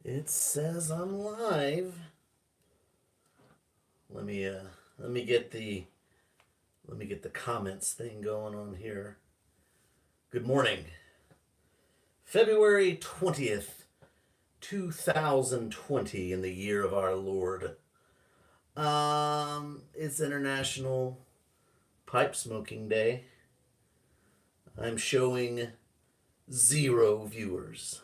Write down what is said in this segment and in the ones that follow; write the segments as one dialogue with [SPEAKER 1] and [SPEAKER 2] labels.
[SPEAKER 1] It says I'm live. Let me get the comments thing going on here. Good morning. February 20th, 2020 in the year of our Lord. It's International Pipe Smoking Day. I'm showing 0 viewers.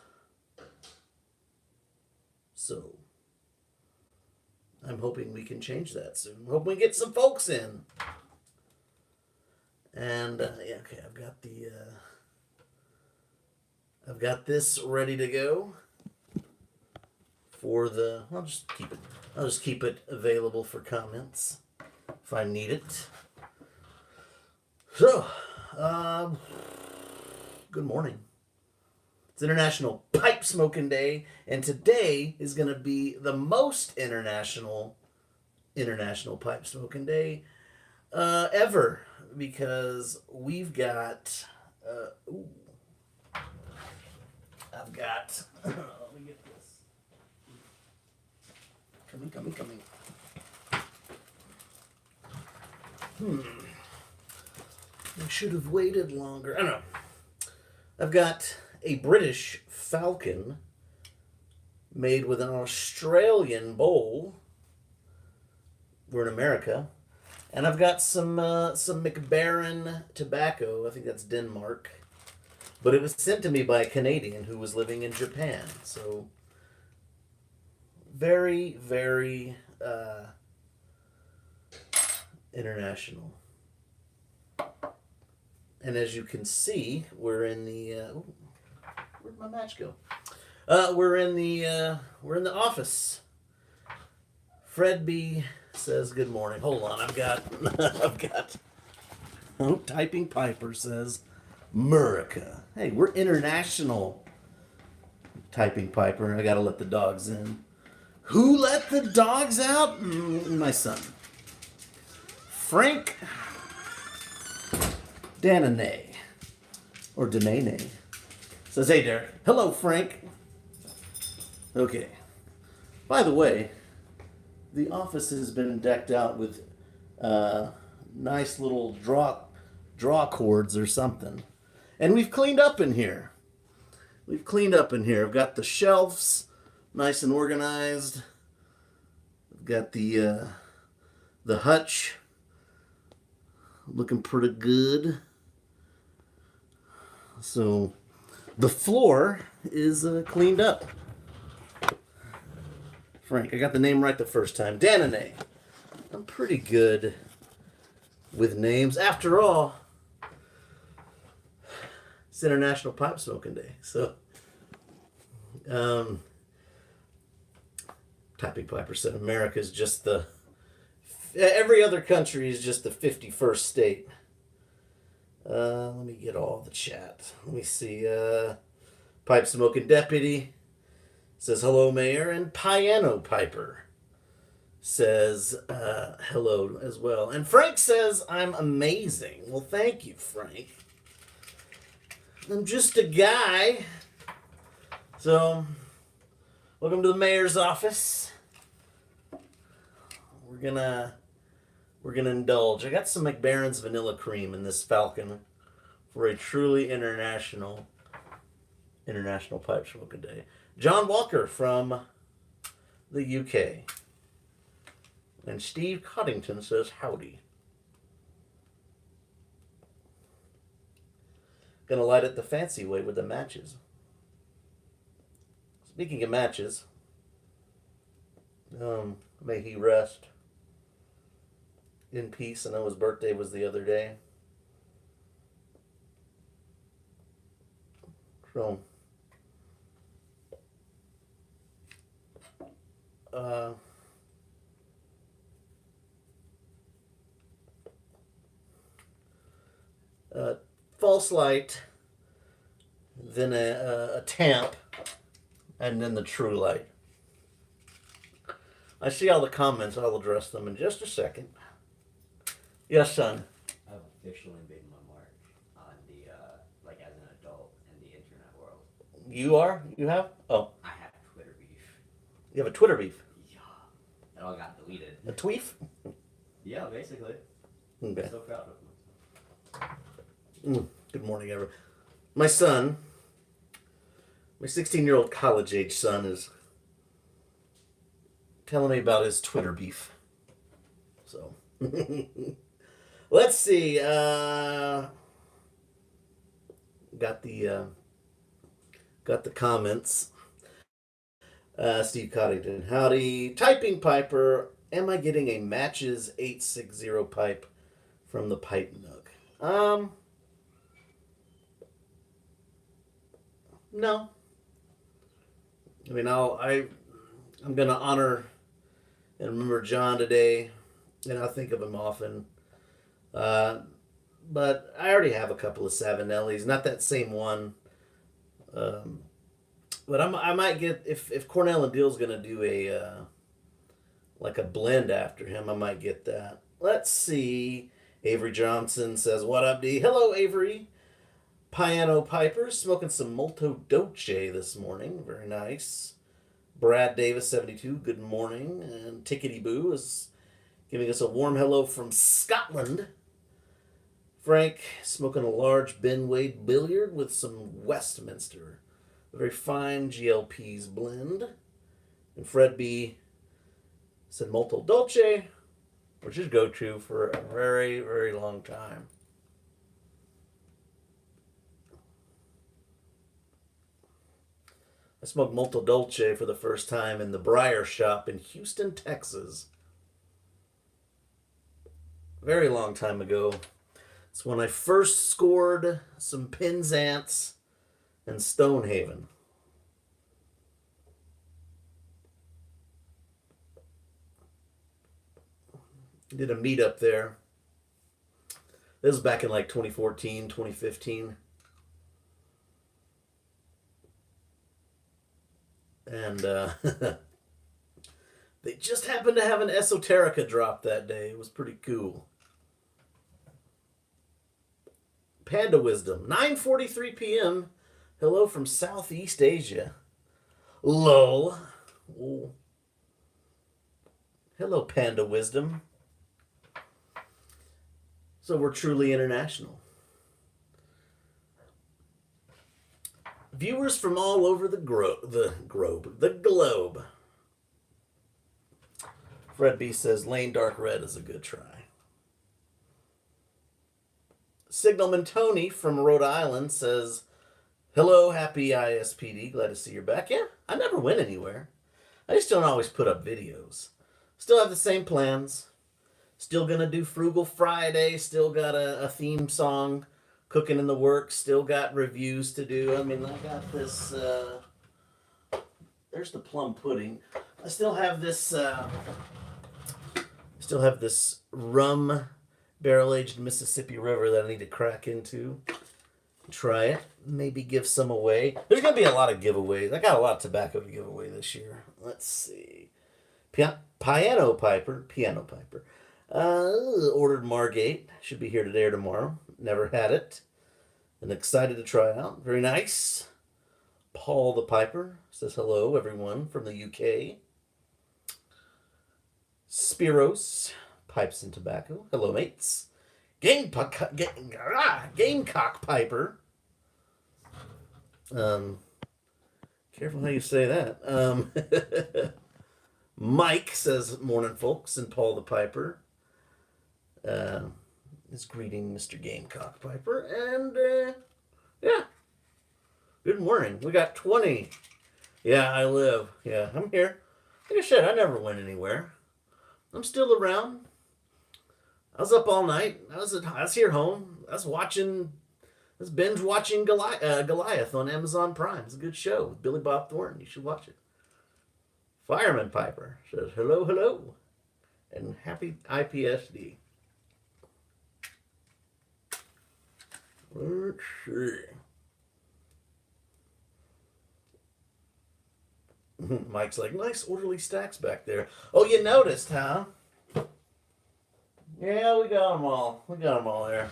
[SPEAKER 1] So, I'm hoping we can change that soon. Hope we get some folks in. And yeah, okay, I've got this ready to go for the. I'll just keep it available for comments if I need it. So, good morning. It's International Pipe Smoking Day, and today is going to be the most international Pipe Smoking Day ever, because we've got. I've got. Let me get this. Coming. I should have waited longer. I don't know. I've got a British Falcon made with an Australian bowl. We're in America. And I've got some McBaron tobacco. I think that's Denmark. But it was sent to me by a Canadian who was living in Japan. So very, very international. And as you can see, we're in the where'd my match go? We're in the office. Fred B says good morning. Hold on, I've got Typing Piper says Murica. Hey, we're international. Typing Piper. I gotta let the dogs in. Who let the dogs out? My son. Frank Danane, or Danane, says, hey, Derek. Hello, Frank. Okay. By the way, the office has been decked out with nice little draw cords or something. And we've cleaned up in here. I've got the shelves nice and organized. I've got the hutch looking pretty good. So the floor is cleaned up. Frank, I got the name right the first time. Danane. I'm pretty good with names. After all, it's International Pipe Smoking Day. So, Typing Piper said America's just every other country is just the 51st state. Let me get all the chat. Let me see. Pipe Smoking Deputy says hello, Mayor. And Piano Piper says hello as well. And Frank says I'm amazing. Well, thank you, Frank. I'm just a guy. So, welcome to the mayor's office. We're gonna indulge. I got some McBaron's vanilla cream in this Falcon for a truly international Pipe Smoking Day. John Walker from the UK. And Steve Coddington says howdy. Gonna light it the fancy way with the matches. Speaking of matches, may he rest in peace. I know his birthday was the other day. So, false light, then a tamp, and then the true light. I see all the comments. I'll address them in just a second. Yes, son.
[SPEAKER 2] I've officially made my mark on the, like as an adult in the internet world.
[SPEAKER 1] You are? You have? Oh.
[SPEAKER 2] I have Twitter beef.
[SPEAKER 1] You have a Twitter beef.
[SPEAKER 2] Yeah. It all got deleted.
[SPEAKER 1] A tweef?
[SPEAKER 2] Yeah, basically.
[SPEAKER 1] Okay.
[SPEAKER 2] I'm so proud of myself.
[SPEAKER 1] Good morning, everyone. My son, my 16-year-old college-age son, is telling me about his Twitter beef. So, let's see. Got the comments. Steve Coddington, howdy. Typing Piper, am I getting a matches 860 pipe from the Pipe Nook? No. I mean, I'm gonna honor and remember John today, and I think of him often. But I already have a couple of Savinellis, not that same one. But I might get if Cornell and Deal's gonna do a like a blend after him, I might get that. Let's see. Avery Johnson says, "What up, D?" Hello, Avery. Piano Piper smoking some Molto Dolce this morning. Very nice. Brad Davis 72. Good morning. And Tickety Boo is giving us a warm hello from Scotland. Frank smoking a large Ben Wade Billiard with some Westminster. A very fine GLP's blend. And Fred B said Molto Dolce, which is go-to for a very, very long time. I smoked Molto Dolce for the first time in the Briar Shop in Houston, Texas. Very long time ago. It's when I first scored some Penzance and Stonehaven. Did a meetup there. This was back in like 2014, 2015. And they just happened to have an Esoterica drop that day. It was pretty cool. Panda Wisdom, 9:43 p.m. Hello from Southeast Asia. Lol. Oh. Hello, Panda Wisdom. So we're truly international. Viewers from all over the globe. Fred B says Lane Dark Red is a good try. Signalman Tony from Rhode Island says, hello, happy ISPD. Glad to see you're back. Yeah, I never went anywhere. I just don't always put up videos. Still have the same plans. Still gonna do Frugal Friday. Still got a theme song cooking in the works. Still got reviews to do. I mean, I got this. There's the plum pudding. I still have this. Rum barrel-aged Mississippi River that I need to crack into. Try it. Maybe give some away. There's gonna be a lot of giveaways. I got a lot of tobacco to give away this year. Let's see. Piano Piper. Ordered Margate. Should be here today or tomorrow. Never had it. And excited to try it out. Very nice. Paul the Piper says hello, everyone from the UK. Spiros, Pipes and Tobacco. Hello, mates. Gamecock Piper. Careful how you say that. Mike says, morning, folks, and Paul the Piper. Is greeting Mr. Gamecock Piper. And, yeah. Good morning. We got 20. Yeah, I live. Yeah, I'm here. Like I said, I never went anywhere. I'm still around. I was up all night. I was here home. I was binge watching Goliath on Amazon Prime. It's a good show with Billy Bob Thornton. You should watch it. Fireman Piper says hello, hello, and happy IPSD. Let's see. Mike's like, nice orderly stacks back there. Oh, you noticed, huh? Yeah, we got them all. We got them all there.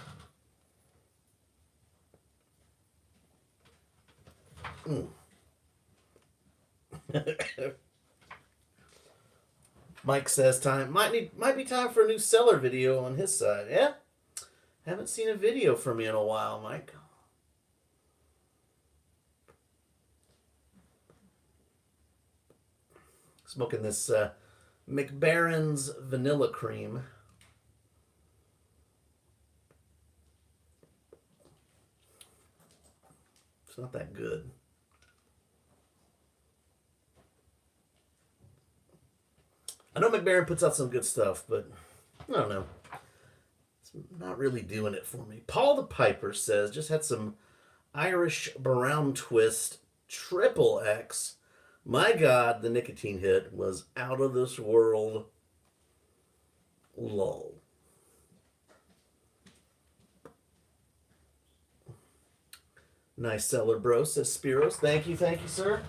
[SPEAKER 1] Mike says might be time for a new seller video on his side. Yeah, haven't seen a video from you in a while, Mike. Smoking this McBaron's Vanilla Cream. It's not that good. I know McBaron puts out some good stuff, but I don't know. It's not really doing it for me. Paul the Piper says, just had some Irish Brown Twist Triple X. My God, the nicotine hit was out of this world. Lol. Nice seller, bro, says Spiros. Thank you, sir.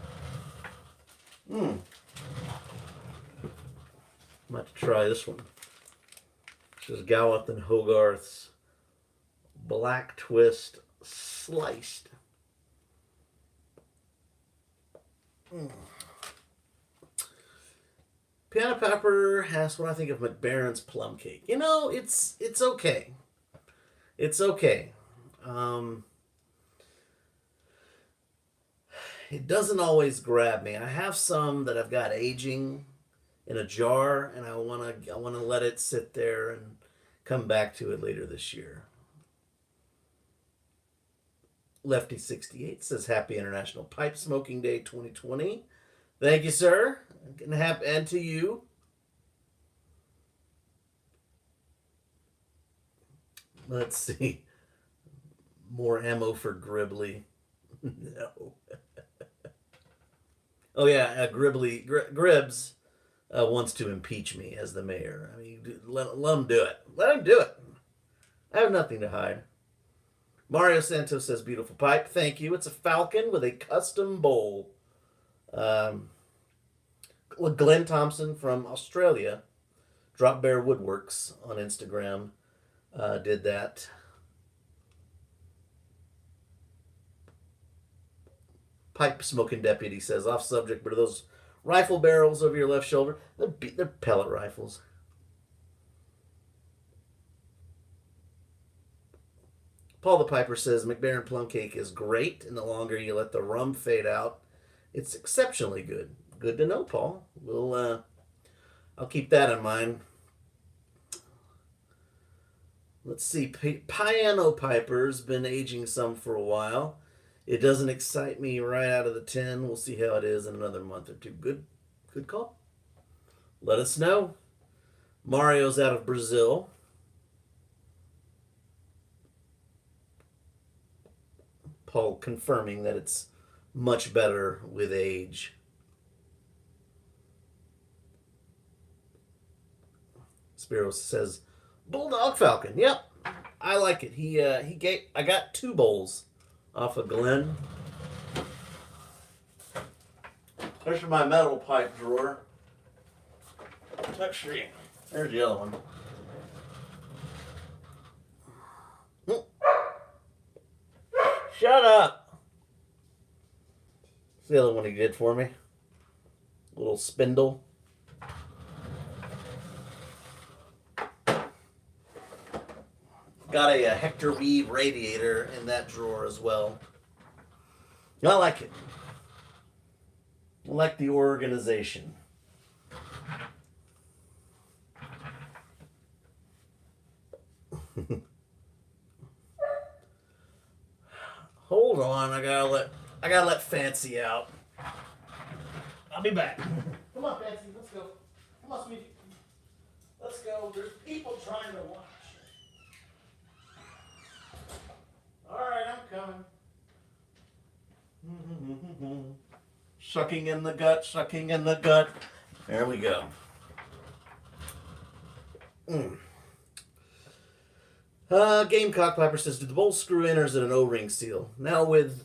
[SPEAKER 1] I'm about to try this one. This is Gallup and Hogarth's Black Twist Sliced. Piano Pepper asks what I think of McBaron's plum cake. You know, it's okay. It's okay. It doesn't always grab me. I have some that I've got aging in a jar, and I wanna let it sit there and come back to it later this year. Lefty68 says Happy International Pipe Smoking Day 2020. Thank you, sir. And to you. Let's see. More ammo for Gribbly. No. Oh yeah, Gribbs wants to impeach me as the mayor. I mean, let him do it. Let him do it. I have nothing to hide. Mario Santos says, beautiful pipe. Thank you. It's a Falcon with a custom bowl. Glenn Thompson from Australia, Drop Bear Woodworks on Instagram, did that. Pipe Smoking Deputy says, off subject, but are those rifle barrels over your left shoulder? They're pellet rifles. Paul the Piper says, McBaron plum cake is great, and the longer you let the rum fade out, it's exceptionally good. Good to know, Paul. I'll keep that in mind. Let's see. Piano Piper's been aging some for a while. It doesn't excite me right out of the tin. We'll see how it is in another month or two. Good call. Let us know. Mario's out of Brazil. Paul confirming that it's much better with age. Spiros says, Bulldog Falcon. Yep, I like it. I got 2 bowls off of Glenn. There's my metal pipe drawer. Actually, there's the other one. Shut up. It's the other one he did for me. Little spindle. Got a Hector Weed radiator in that drawer as well. I like it. I like the organization. Hold on, I gotta let Fancy out. I'll be back. Come on, Fancy, let's go. Come on, Sweetie. Let's go. There's people trying to watch. Alright, I'm coming. Sucking in the gut, sucking in the gut. There we go. Gamecock Piper says, did the bowl screw in or is it an O-ring seal? Now with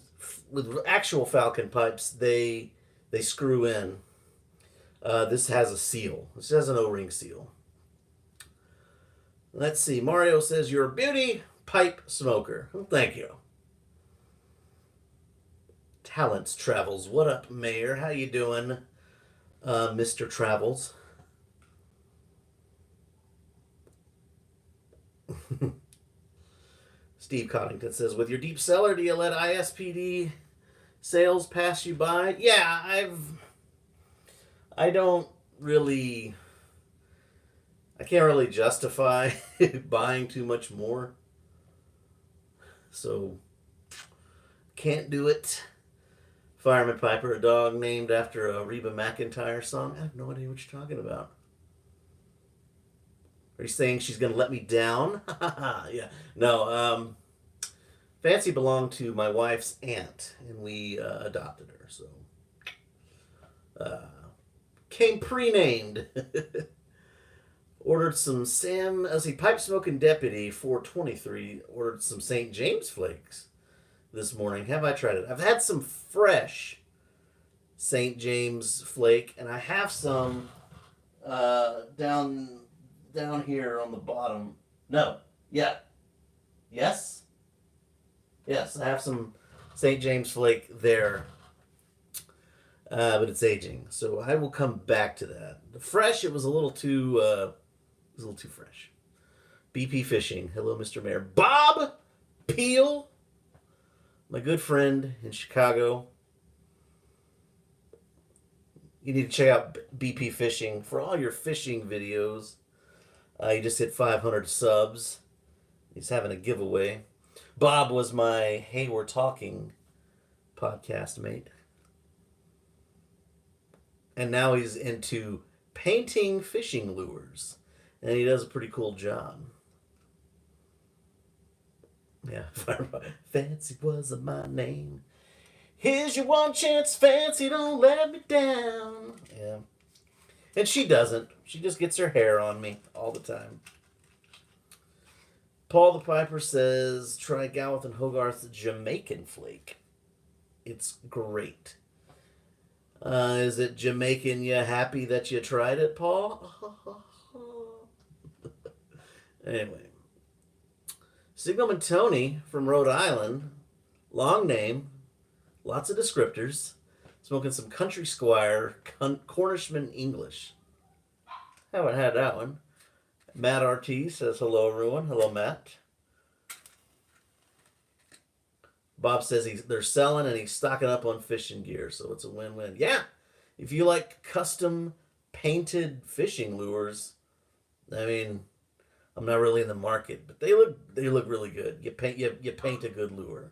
[SPEAKER 1] actual Falcon pipes, they screw in. This has a seal. This has an O-ring seal. Let's see. Mario says, you're a beauty pipe smoker. Well, thank you. Talents Travels. What up, Mayor? How you doing, Mr. Travels? Steve Coddington says, with your deep cellar, do you let ISPD sales pass you by? Yeah, I don't really, I can't really justify buying too much more. So, can't do it. Fireman Piper, a dog named after a Reba McEntire song. I have no idea what you're talking about. Are you saying she's going to let me down? Yeah. No, Fancy belonged to my wife's aunt, and we adopted her. So, came pre-named. Ordered some pipe smoking deputy 423. Ordered some St. James flakes this morning. Have I tried it? I've had some fresh St. James flake, and I have some down here on the bottom. No, yeah, yes, I have some St. James flake there, but it's aging, so I will come back to that. The fresh, it was a little too fresh. BP Fishing. Hello, Mr. Mayor. Bob Peel, my good friend in Chicago. You need to check out BP Fishing for all your fishing videos. He just hit 500 subs. He's having a giveaway. Bob was my Hey We're Talking podcast mate. And now he's into painting fishing lures. And he does a pretty cool job. Yeah, Fancy was my name. Here's your one chance, Fancy, don't let me down. Yeah. And she doesn't. She just gets her hair on me all the time. Paul the Piper says, try Gowith and Hogarth's Jamaican flake. It's great. Is it Jamaican? You happy that you tried it, Paul? Anyway. Signalman Tony from Rhode Island. Long name. Lots of descriptors. Smoking some Country Squire Cornishman English. Haven't had that one. Matt RT says hello, everyone. Hello, Matt. Bob says they're selling and he's stocking up on fishing gear, so it's a win-win. Yeah, if you like custom painted fishing lures, I mean, I'm not really in the market, but they look really good. You paint a good lure.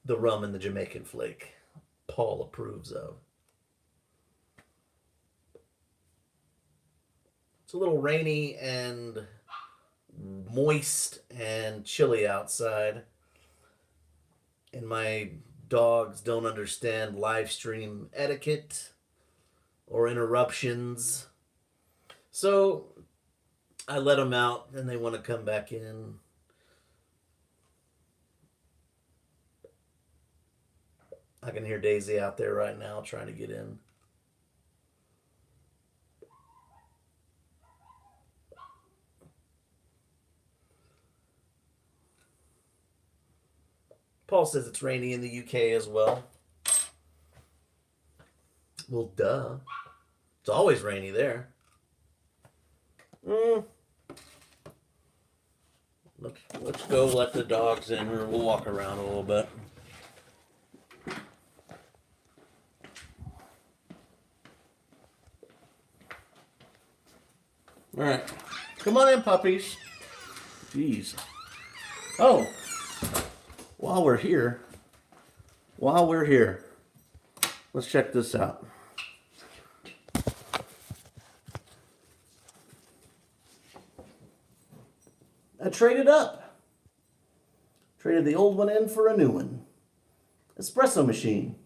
[SPEAKER 1] The rum and the Jamaican flake, Paul approves of. It's a little rainy and moist and chilly outside. And my dogs don't understand live stream etiquette or interruptions. So I let them out and they want to come back in. I can hear Daisy out there right now trying to get in. Paul says it's rainy in the UK as well. Well, duh. It's always rainy there. Let's go let the dogs in, or we'll walk around a little bit. All right. Come on in, puppies. Jeez. Oh. While we're here, let's check this out. I traded up. Traded the old one in for a new one. Espresso machine.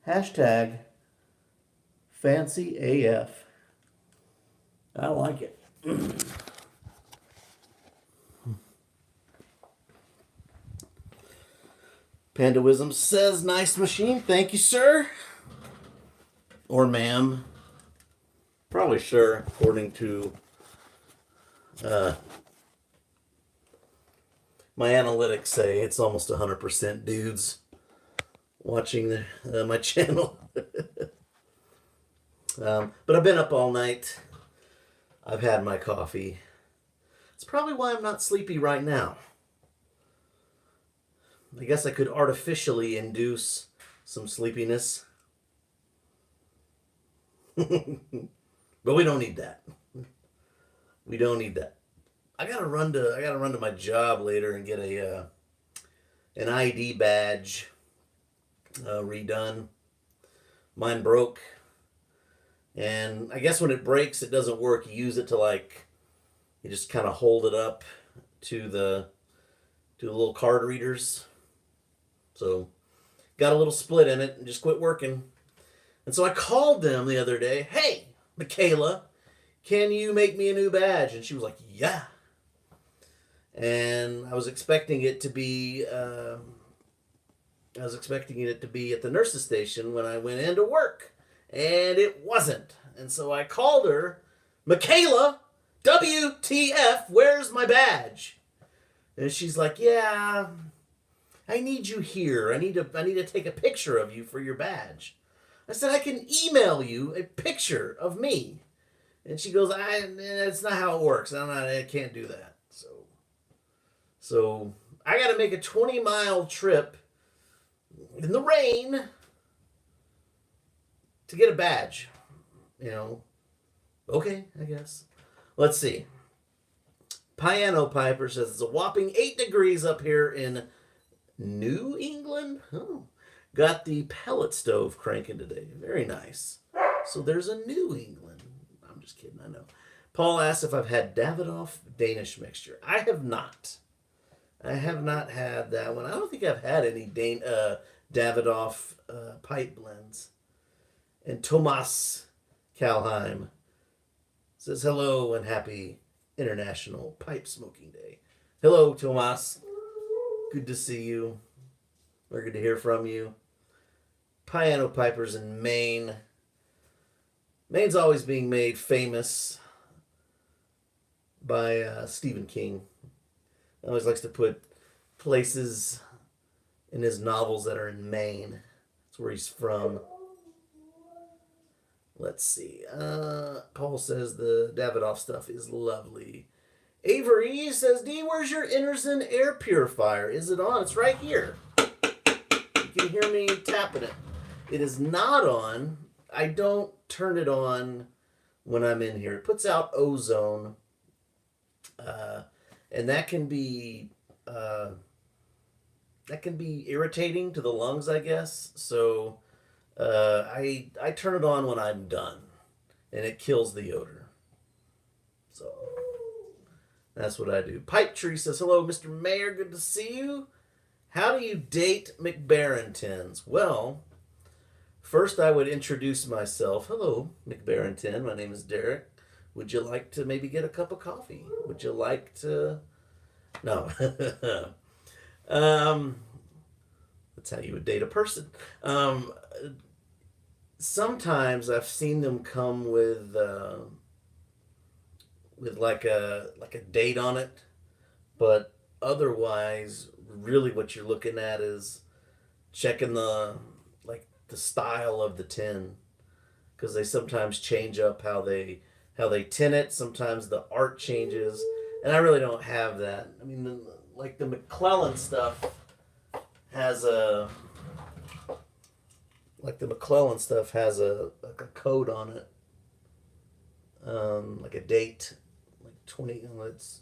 [SPEAKER 1] Hashtag fancy AF. I like it. Pandawism says, nice machine. Thank you, sir. Or ma'am. Probably sir, according to my analytics say it's almost 100% dudes watching my channel. But I've been up all night. I've had my coffee. It's probably why I'm not sleepy right now. I guess I could artificially induce some sleepiness. But we don't need that. We don't need that. I gotta run to my job later and get an ID badge redone. Mine broke, and I guess when it breaks, it doesn't work. You use it to you just kind of hold it up to the little card readers. So got a little split in it and just quit working. And so I called them the other day. Hey, Michaela, can you make me a new badge? And she was like, yeah. And I was expecting it to be at the nurse's station when I went into work, and it wasn't. And so I called her, Michaela, WTF, where's my badge? And she's like, yeah, I need you here. I need to take a picture of you for your badge. I said, I can email you a picture of me. And she goes, that's not how it works. I can't do that. So I got to make a 20-mile trip in the rain to get a badge. Okay, I guess. Let's see. Piano Piper says it's a whopping 8 degrees up here in New England. Oh, got the pellet stove cranking today. Very nice. So there's a New England. I'm just kidding, I know. Paul asks if I've had Davidoff Danish mixture. I have not. I have not had that one. I don't think I've had any Davidoff pipe blends. And Tomas Kalheim says hello and happy International Pipe Smoking Day. Hello, Tomas. Good to see you. Or good to hear from you. Piano Pipers in Maine. Maine's always being made famous by Stephen King. He always likes to put places in his novels that are in Maine. That's where he's from. Let's see. Paul says the Davidoff stuff is lovely. Avery says, D, where's your Anderson air purifier? Is it on? It's right here. You can hear me tapping it. It is not on. I don't turn it on when I'm in here. It puts out ozone. And that can be irritating to the lungs, I guess. So I turn it on when I'm done, and it kills the odor. So that's what I do. Pipe Tree says, hello, Mr. Mayor, good to see you. How do you date McBarringtons? Well, first I would introduce myself. Hello, McBarrington. My name is Derek. Would you like to maybe get a cup of coffee? Would you like to... No. That's how you would date a person. Sometimes I've seen them come with like a date on it, but otherwise, really what you're looking at is checking the style of the tin, because they sometimes change up how they tin it. Sometimes the art changes, and I really don't have that. I mean, the McClellan stuff has a code on it, like a date, like 20. Its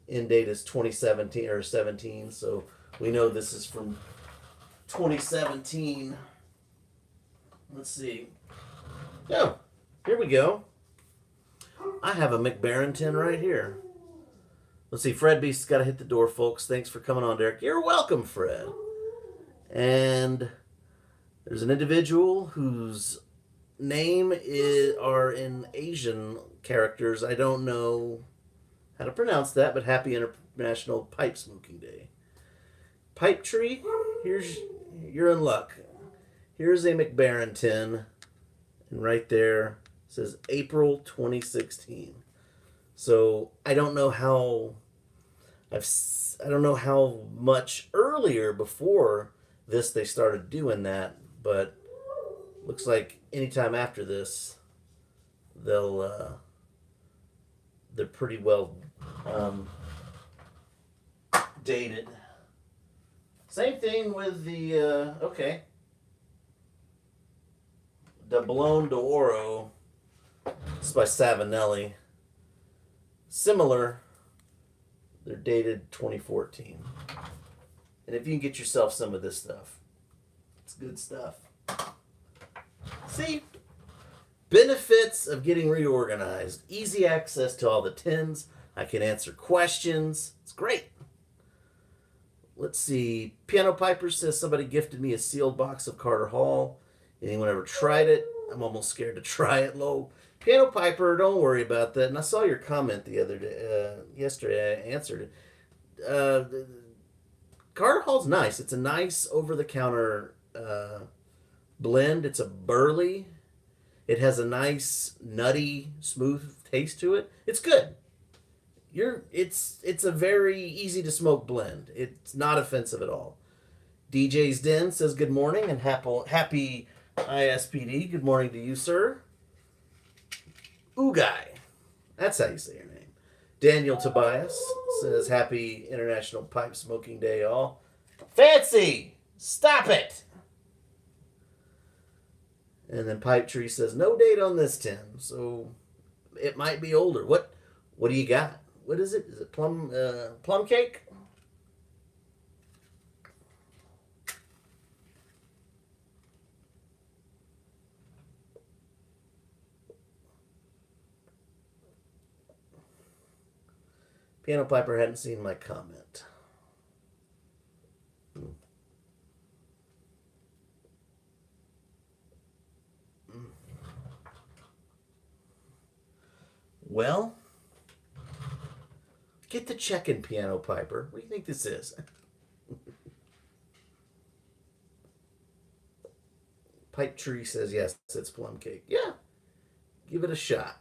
[SPEAKER 1] end date is 2017 or 17, so we know this is from 2017. Let's see. Oh, here we go. I have a McBarrington right here. Let's see. Fred Beast's got to hit the door, folks. Thanks for coming on, Derek. You're welcome, Fred. And there's an individual whose name are in Asian characters. I don't know how to pronounce that, but happy International Pipe Smoking Day. Pipe Tree, you're in luck. Here's a McBarrington, and right there says April 2016. So I don't know how much earlier before this they started doing that, but looks like anytime after this, they're pretty well dated. Same thing with the Doblone d'Oro. It's by Savinelli. Similar. They're dated 2014. And if you can get yourself some of this stuff, it's good stuff. See? Benefits of getting reorganized. Easy access to all the tins. I can answer questions. It's great. Let's see. Piano Piper says somebody gifted me a sealed box of Carter Hall. Anyone ever tried it? I'm almost scared to try it, Low. Piano Piper, don't worry about that. And I saw your comment the other day, yesterday. I answered it. Carter Hall's nice. It's a nice over-the-counter blend. It's a burley. It has a nice, nutty, smooth taste to it. It's good. It's a very easy to smoke blend. It's not offensive at all. DJ's Den says good morning and happy ISPD. Good morning to you, sir. Ugai. That's how you say your name. Daniel Tobias says happy International Pipe Smoking Day, all. Fancy! Stop it! And then Pipe Tree says no date on this tin, so it might be older. What do you got? What is it? Is it plum cake? Piano Piper hadn't seen my comment. Well, get the check-in, Piano Piper. What do you think this is? Pipe Tree says yes, it's plum cake. Yeah, give it a shot.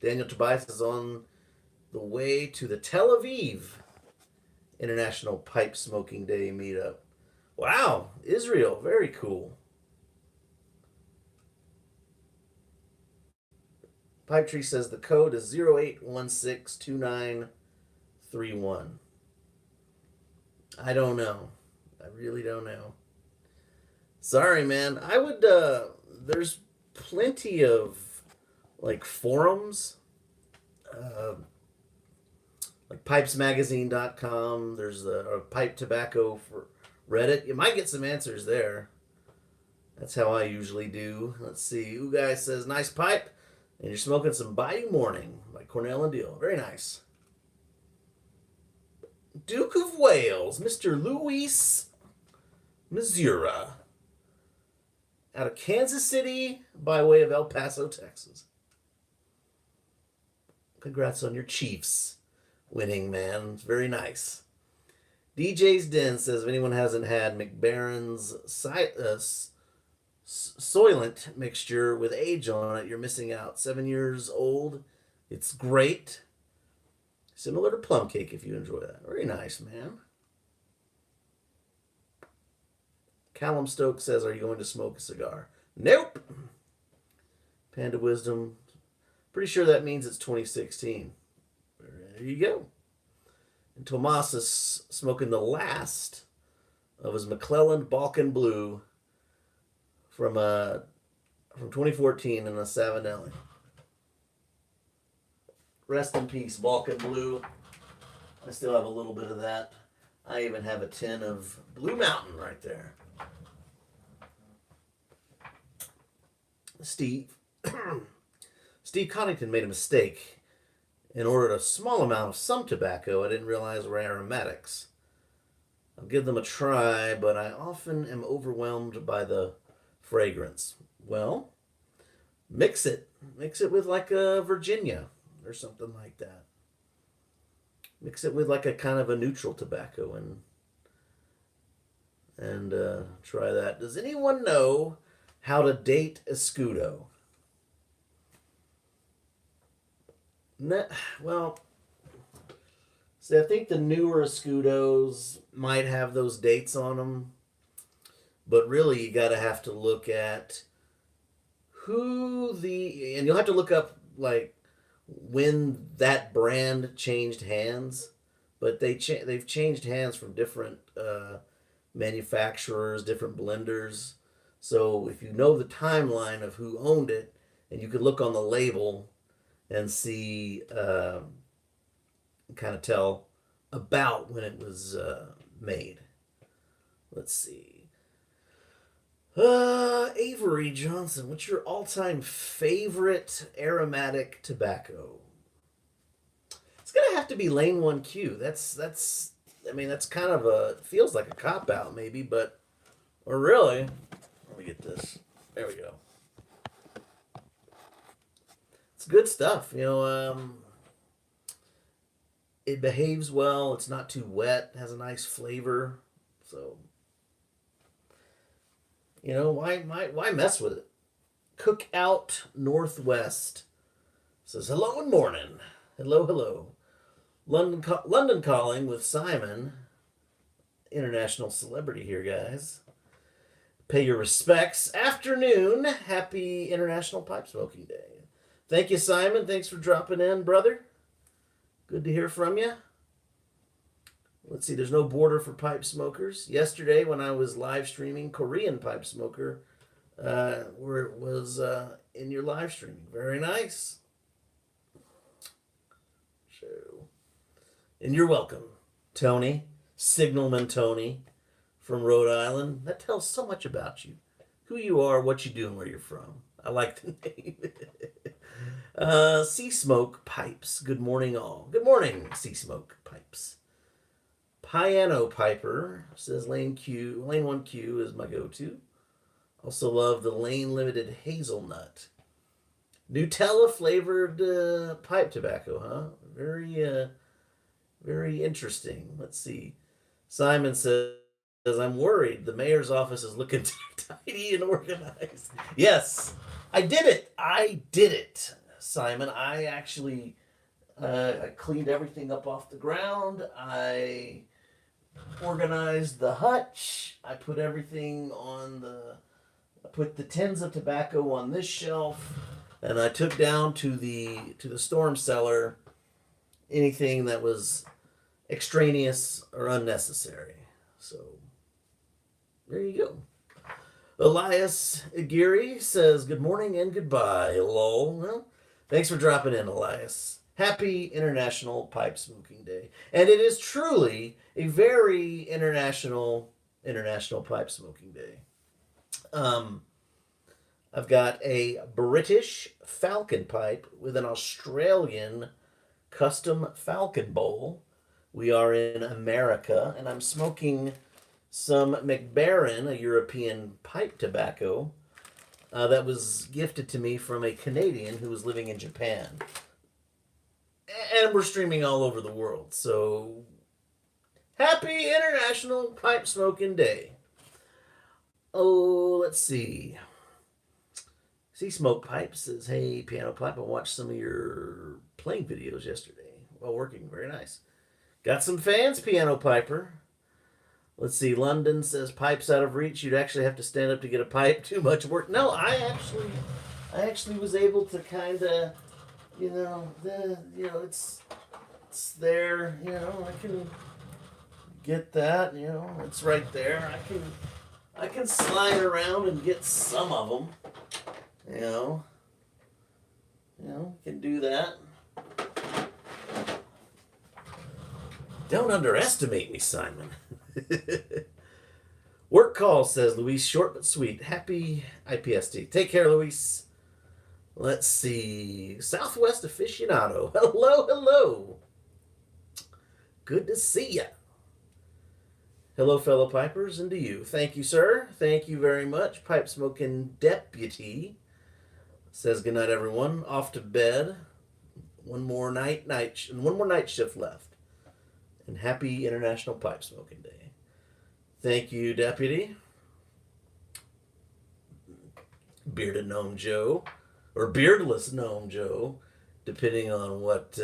[SPEAKER 1] Daniel Tobias is on the way to the Tel Aviv International Pipe Smoking Day meetup. Wow, Israel, very cool. Pipe Tree says the code is 08162931. I don't know. I really don't know. Sorry, man. I would, there's plenty of, like, forums, like pipesmagazine.com. There's a pipe tobacco for Reddit. You might get some answers there. That's how I usually do. Let's see. Ugai says, nice pipe. And you're smoking some Bayou Morning by Cornell and Deal. Very nice. Duke of Wales, Mr. Luis Missourah, out of Kansas City by way of El Paso, Texas. Congrats on your Chiefs winning, man. It's very nice. DJ's Den says if anyone hasn't had McBaron's Soylent mixture with age on it, you're missing out. 7 years old. It's great. Similar to plum cake if you enjoy that. Very nice, man. Callum Stokes says, are you going to smoke a cigar? Nope. Panda Wisdom. Pretty sure that means it's 2016. There you go. And Tomas is smoking the last of his McClelland Balkan Blue from 2014 in a Savinelli. Rest in peace, Balkan Blue. I still have a little bit of that. I even have a tin of Blue Mountain right there. Steve Connington made a mistake and ordered a small amount of some tobacco I didn't realize were aromatics. I'll give them a try, but I often am overwhelmed by the fragrance. Well, mix it. Mix it with like a Virginia or something like that. Mix it with like a kind of a neutral tobacco and try that. Does anyone know how to date Escudo? Well, See, I think the newer Escudos might have those dates on them, but really you got to have to look at and you'll have to look up like when that brand changed hands, but they've changed hands from different manufacturers, different blenders. So if you know the timeline of who owned it, and you could look on the label and see, kind of tell about when it was made. Let's see. Avery Johnson, what's your all-time favorite aromatic tobacco? It's gonna have to be Lane 1Q. That's. I mean, that's kind of feels like a cop out maybe, but or really. Let me get this. There we go. It's good stuff. It behaves well. It's not too wet. It has a nice flavor. So, why mess with it? Cookout Northwest says hello and morning. Hello. London calling with Simon. International celebrity here, guys. Pay your respects. Afternoon. Happy International Pipe Smoking Day. Thank you, Simon. Thanks for dropping in, brother. Good to hear from you. Let's see, there's no border for pipe smokers. Yesterday, when I was live streaming Korean Pipe Smoker, where it was in your live streaming. Very nice. So, and you're welcome, Tony, Signalman Tony from Rhode Island. That tells so much about you. Who you are, what you do, and where you're from. I like the name. Sea Smoke Pipes. Good morning, all. Good morning, Sea Smoke Pipes. Piano Piper says Lane 1Q is my go-to. Also love the Lane Limited Hazelnut. Nutella flavored pipe tobacco, huh? Very interesting. Let's see. Simon says, I'm worried. The mayor's office is looking too tidy and organized. Yes, I did it, Simon. I actually I cleaned everything up off the ground. I organized the hutch. I put everything I put the tins of tobacco on this shelf, and I took down to the storm cellar anything that was extraneous or unnecessary. So there you go. Elias Aguirre says good morning and goodbye. Lol. Well, thanks for dropping in, Elias. Happy International Pipe Smoking Day. And it is truly a very international pipe smoking day. I've got a British Falcon pipe with an Australian custom Falcon bowl. We are in America, and I'm smoking some McBaron, a European pipe tobacco, that was gifted to me from a Canadian who was living in Japan. And we're streaming all over the world, so happy International Pipe Smoking Day. Oh, let's see. Sea Smoke Pipe says, hey, Piano Pipe, I watched some of your playing videos yesterday while working. Very nice. Got some fans, Piano Piper. Let's see. London says pipes out of reach. You'd actually have to stand up to get a pipe. Too much work. No, I actually was able to kind of, it's there. I can get that. It's right there. I can slide around and get some of them. Can do that. Don't underestimate me, Simon. Work call, says Luis, short but sweet. Happy IPSD. Take care, Luis. Let's see. Southwest Aficionado. Hello. Good to see ya. Hello, fellow pipers, and to you. Thank you, sir. Thank you very much. Pipe smoking deputy says good night, everyone. Off to bed. One more night shift left. And happy International Pipe Smoking Day. Thank you, Deputy. Bearded Gnome Joe, or Beardless Gnome Joe, depending on what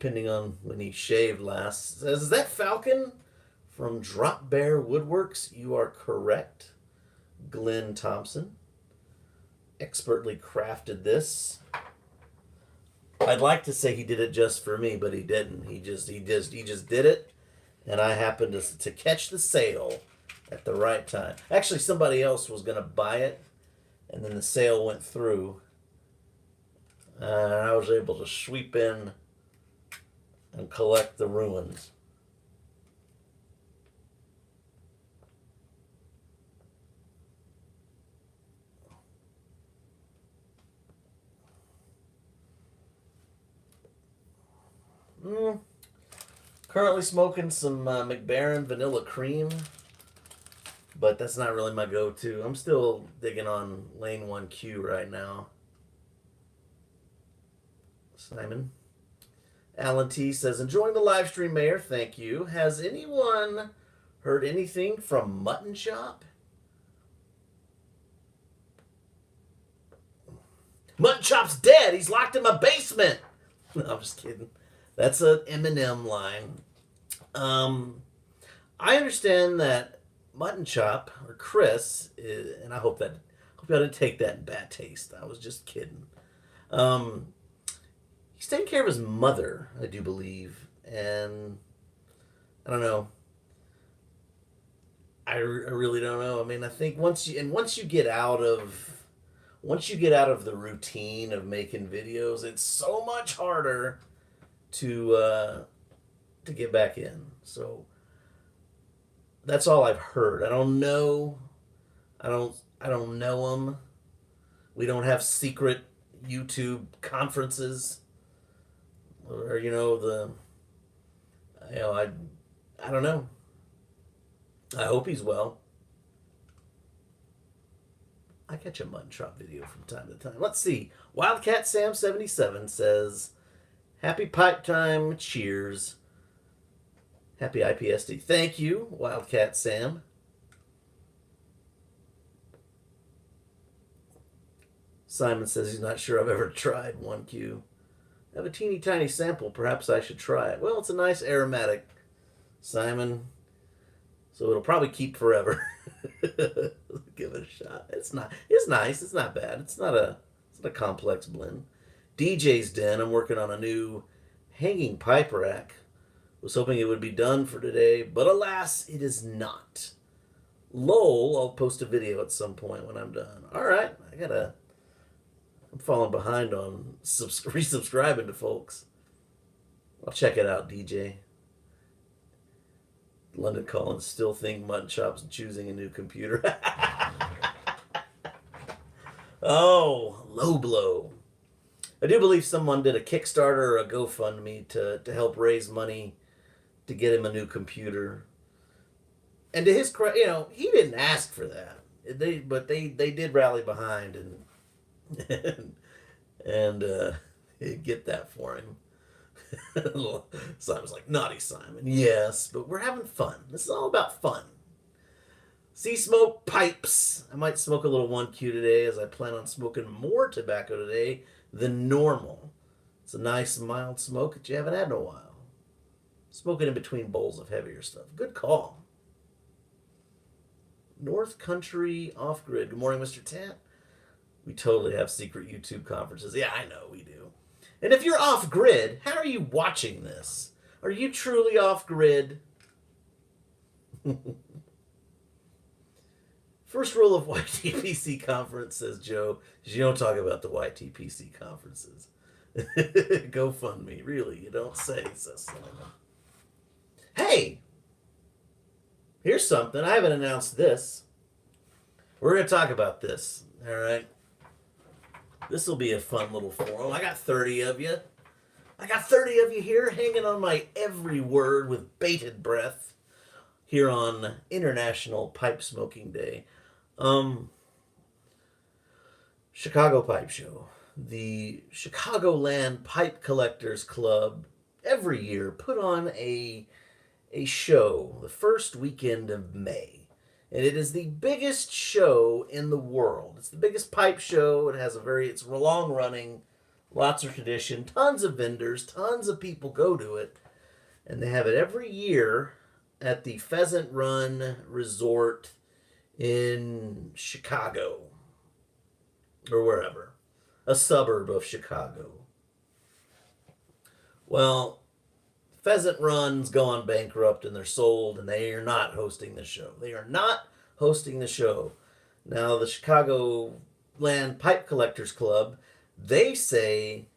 [SPEAKER 1] depending on when he shaved last. Says, is that Falcon from Drop Bear Woodworks? You are correct. Glenn Thompson expertly crafted this. I'd like to say he did it just for me, but he didn't. He just did it, and I happened to catch the sale at the right time. Actually, somebody else was going to buy it, and then the sale went through, and I was able to sweep in and collect the ruins. Currently smoking some McBaron Vanilla Cream, but that's not really my go-to. I'm still digging on Lane 1Q right now. Simon. Alan T says, enjoying the live stream, Mayor. Thank you. Has anyone heard anything from Mutton Chop? Mutton Chop's dead. He's locked in my basement. No, I'm just kidding. That's an Eminem line. I understand that Mutton Chop, or Chris, and I hope I didn't take that in bad taste. I was just kidding. He's taking care of his mother, I do believe, and I don't know. I really don't know. I mean, I think once you get out of the routine of making videos, it's so much harder to get back in. So that's all I've heard. I don't know. I don't know him. We don't have secret YouTube conferences, or I don't know. I hope he's well. I catch a Mutton Chop video from time to time. Let's see. Wildcat Sam 77 says, happy pipe time, cheers. Happy IPSD. Thank you, Wildcat Sam. Simon says he's not sure I've ever tried 1Q. I have a teeny tiny sample. Perhaps I should try it. Well, it's a nice aromatic, Simon. So it'll probably keep forever. Give it a shot. It's nice. It's not bad. It's not a complex blend. DJ's Den. I'm working on a new hanging pipe rack. Was hoping it would be done for today, but alas, it is not. Lol, I'll post a video at some point when I'm done. All right, I'm falling behind on resubscribing to folks. I'll check it out, DJ. London Collins still think Mutton Chop's choosing a new computer. Oh, low blow. I do believe someone did a Kickstarter or a GoFundMe to help raise money to get him a new computer. And to his credit, he didn't ask for that. But they did rally behind and get that for him. Simon's like, naughty Simon. Yes, but we're having fun. This is all about fun. Sea smoke pipes. I might smoke a little 1Q today, as I plan on smoking more tobacco today than normal. It's a nice mild smoke that you haven't had in a while. Smoke it in between bowls of heavier stuff. Good call. North Country Off-Grid. Good morning, Mr. Tant. We totally have secret YouTube conferences. Yeah, I know we do. And if you're off-grid, how are you watching this? Are you truly off-grid? First rule of YTPC conference, says Joe, is you don't talk about the YTPC conferences. GoFundMe, really, you don't say, says Simon. Hey, here's something. I haven't announced this. We're going to talk about this, all right? This will be a fun little forum. I got 30 of you. I got 30 of you here hanging on my every word with bated breath here on International Pipe Smoking Day. Chicago Pipe Show. The Chicagoland Pipe Collectors Club every year put on a show the first weekend of May. And it is the biggest show in the world. It's the biggest pipe show. It's long running, Lots of tradition, tons of vendors, tons of people go to it. And they have it every year at the Pheasant Run Resort in Chicago or wherever, a suburb of Chicago. Well, Pheasant Run's gone bankrupt and they're sold, and they are not hosting the show. They are not hosting the show. Now, the Chicago Land Pipe Collectors Club, they say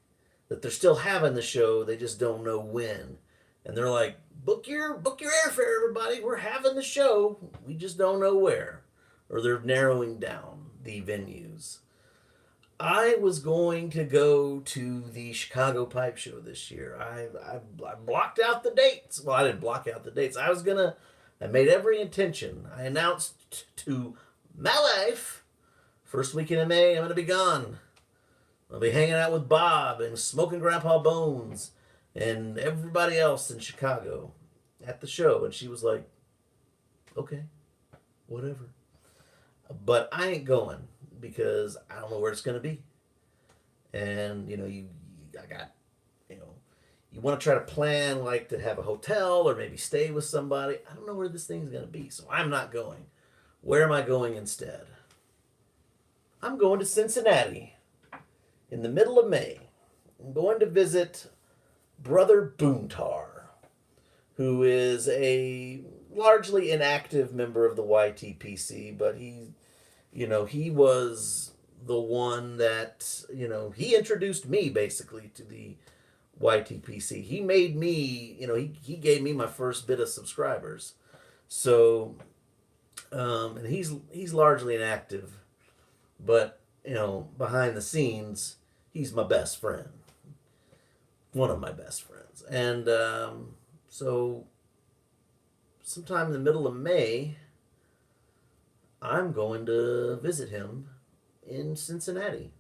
[SPEAKER 1] that they're still having the show, they just don't know when. And they're like, book your airfare, everybody. We're having the show. We just don't know where. Or they're narrowing down the venues. I was going to go to the Chicago Pipe Show this year. I blocked out the dates. Well, I didn't block out the dates. I made every intention. I announced to my wife, first weekend in May, I'm going to be gone. I'll be hanging out with Bob and smoking Grandpa Bones and everybody else in Chicago at the show. And she was like, okay, whatever. But I ain't going because I don't know where it's going to be. And, you want to try to plan like to have a hotel or maybe stay with somebody. I don't know where this thing's going to be. So I'm not going. Where am I going instead? I'm going to Cincinnati in the middle of May. I'm going to visit Brother Boontar, who is a largely inactive member of the YTPC, but he was the one that, he introduced me basically to the YTPC. He made me, he gave me my first bit of subscribers. So, and he's largely inactive, but, behind the scenes, he's my best friend. One of my best friends. And so sometime in the middle of May, I'm going to visit him in Cincinnati.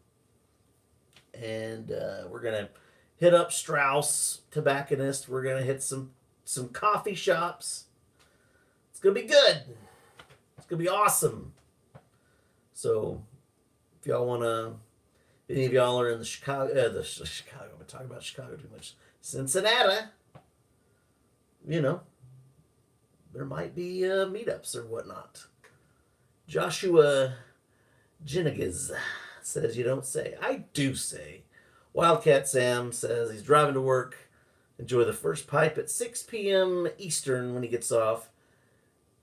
[SPEAKER 1] And we're going to hit up Strauss Tobacconist. We're going to hit some coffee shops. It's going to be good. It's going to be awesome. So if y'all want to, any of y'all are in the Chicago, I've been talking about Chicago too much. Cincinnati, there might be meetups or whatnot. Joshua Jinigas says you don't say. I do say. Wildcat Sam says he's driving to work. Enjoy the first pipe at 6 p.m. Eastern when he gets off.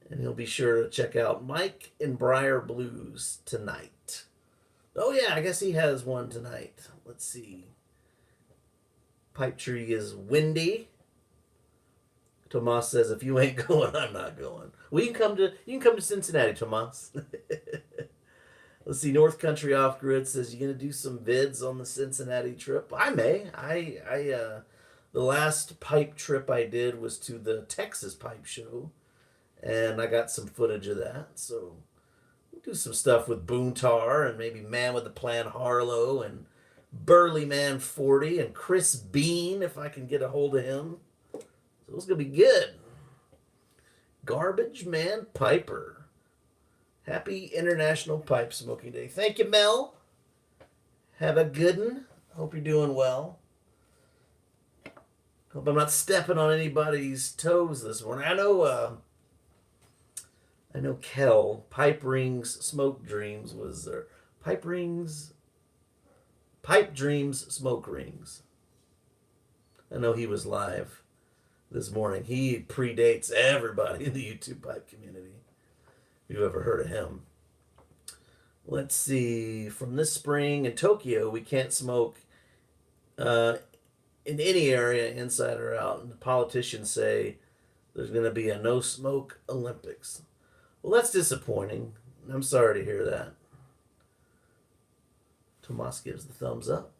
[SPEAKER 1] And he'll be sure to check out Mike and Briar Blues tonight. Oh yeah, I guess he has one tonight. Let's see. Pipe Tree is windy. Tomas says, if you ain't going, I'm not going. Well, you can come to Cincinnati, Tomas. Let's see. North Country Off Grid says, you gonna do some vids on the Cincinnati trip? I may. The last pipe trip I did was to the Texas Pipe Show, and I got some footage of that. So we'll do some stuff with Boontar and maybe Man with the Plan Harlow and Burly Man 40 and Chris Bean if I can get a hold of him. So it's going to be good. Garbage Man Piper. Happy International Pipe Smoking Day. Thank you, Mel. Have a good one. Hope you're doing well. Hope I'm not stepping on anybody's toes this morning. I know Kel, Pipe Rings Smoke Dreams was there. Pipe Dreams Smoke Rings. I know he was live this morning. He predates everybody in the YouTube pipe community. If you've ever heard of him. Let's see. From this spring in Tokyo, we can't smoke in any area, inside or out. And the politicians say there's going to be a no smoke Olympics. Well, that's disappointing. I'm sorry to hear that. Tomas gives the thumbs up.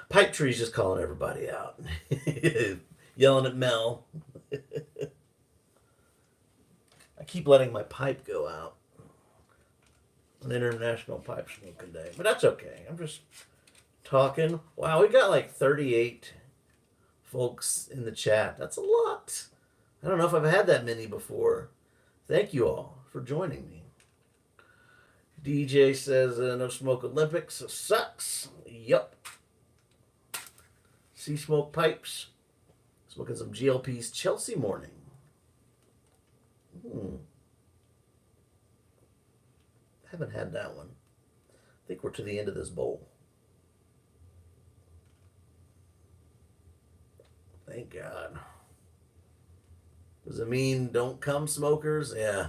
[SPEAKER 1] Pipe Tree's just calling everybody out. Yelling at Mel. I keep letting my pipe go out on International Pipe Smoking Day. But that's okay. I'm just talking. Wow, we got like 38 folks in the chat. That's a lot. I don't know if I've had that many before. Thank you all for joining me. DJ says no smoke Olympics sucks. Yup. Sea smoke pipes. Smoking some GLP's Chelsea morning. Haven't had that one. I think we're to the end of this bowl. Thank God. Does it mean don't come smokers? Yeah.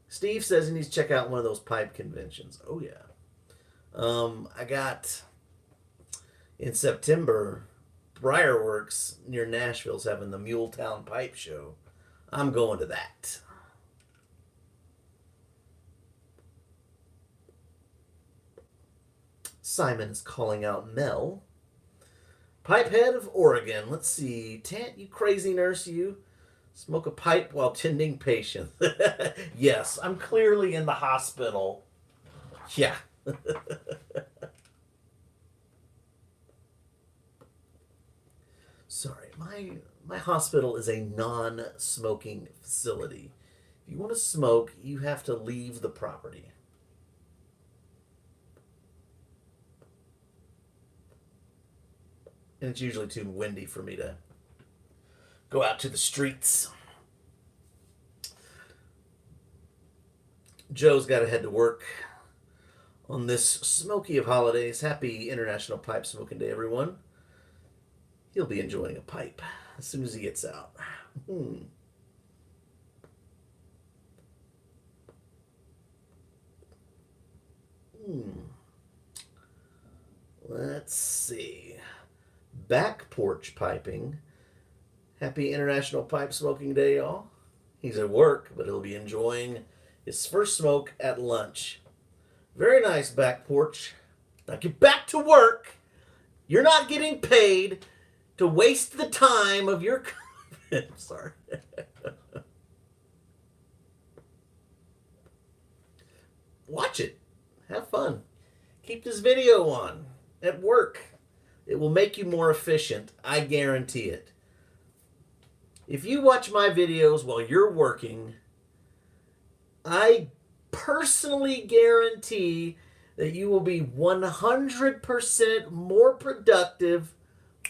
[SPEAKER 1] Steve says he needs to check out one of those pipe conventions. Oh, yeah. I got, in September, Briarworks near Nashville's having the Muletown Pipe Show. I'm going to that. Simon is calling out Mel. Pipehead of Oregon. Let's see. Tant, you crazy nurse, you. Smoke a pipe while tending patients. Yes, I'm clearly in the hospital. Yeah. Sorry, my hospital is a non-smoking facility. If you want to smoke, you have to leave the property. And it's usually too windy for me to go out to the streets. Joe's got to head to work on this smoky of holidays. Happy International Pipe Smoking Day, everyone. He'll be enjoying a pipe as soon as he gets out. Let's see. Back porch piping. Happy International Pipe Smoking Day, y'all. He's at work, but he'll be enjoying his first smoke at lunch. Very nice, back porch. Now get back to work. You're not getting paid to waste the time of your... I'm sorry. Watch it. Have fun. Keep this video on at work. It will make you more efficient. I guarantee it. If you watch my videos while you're working, I personally guarantee that you will be 100% more productive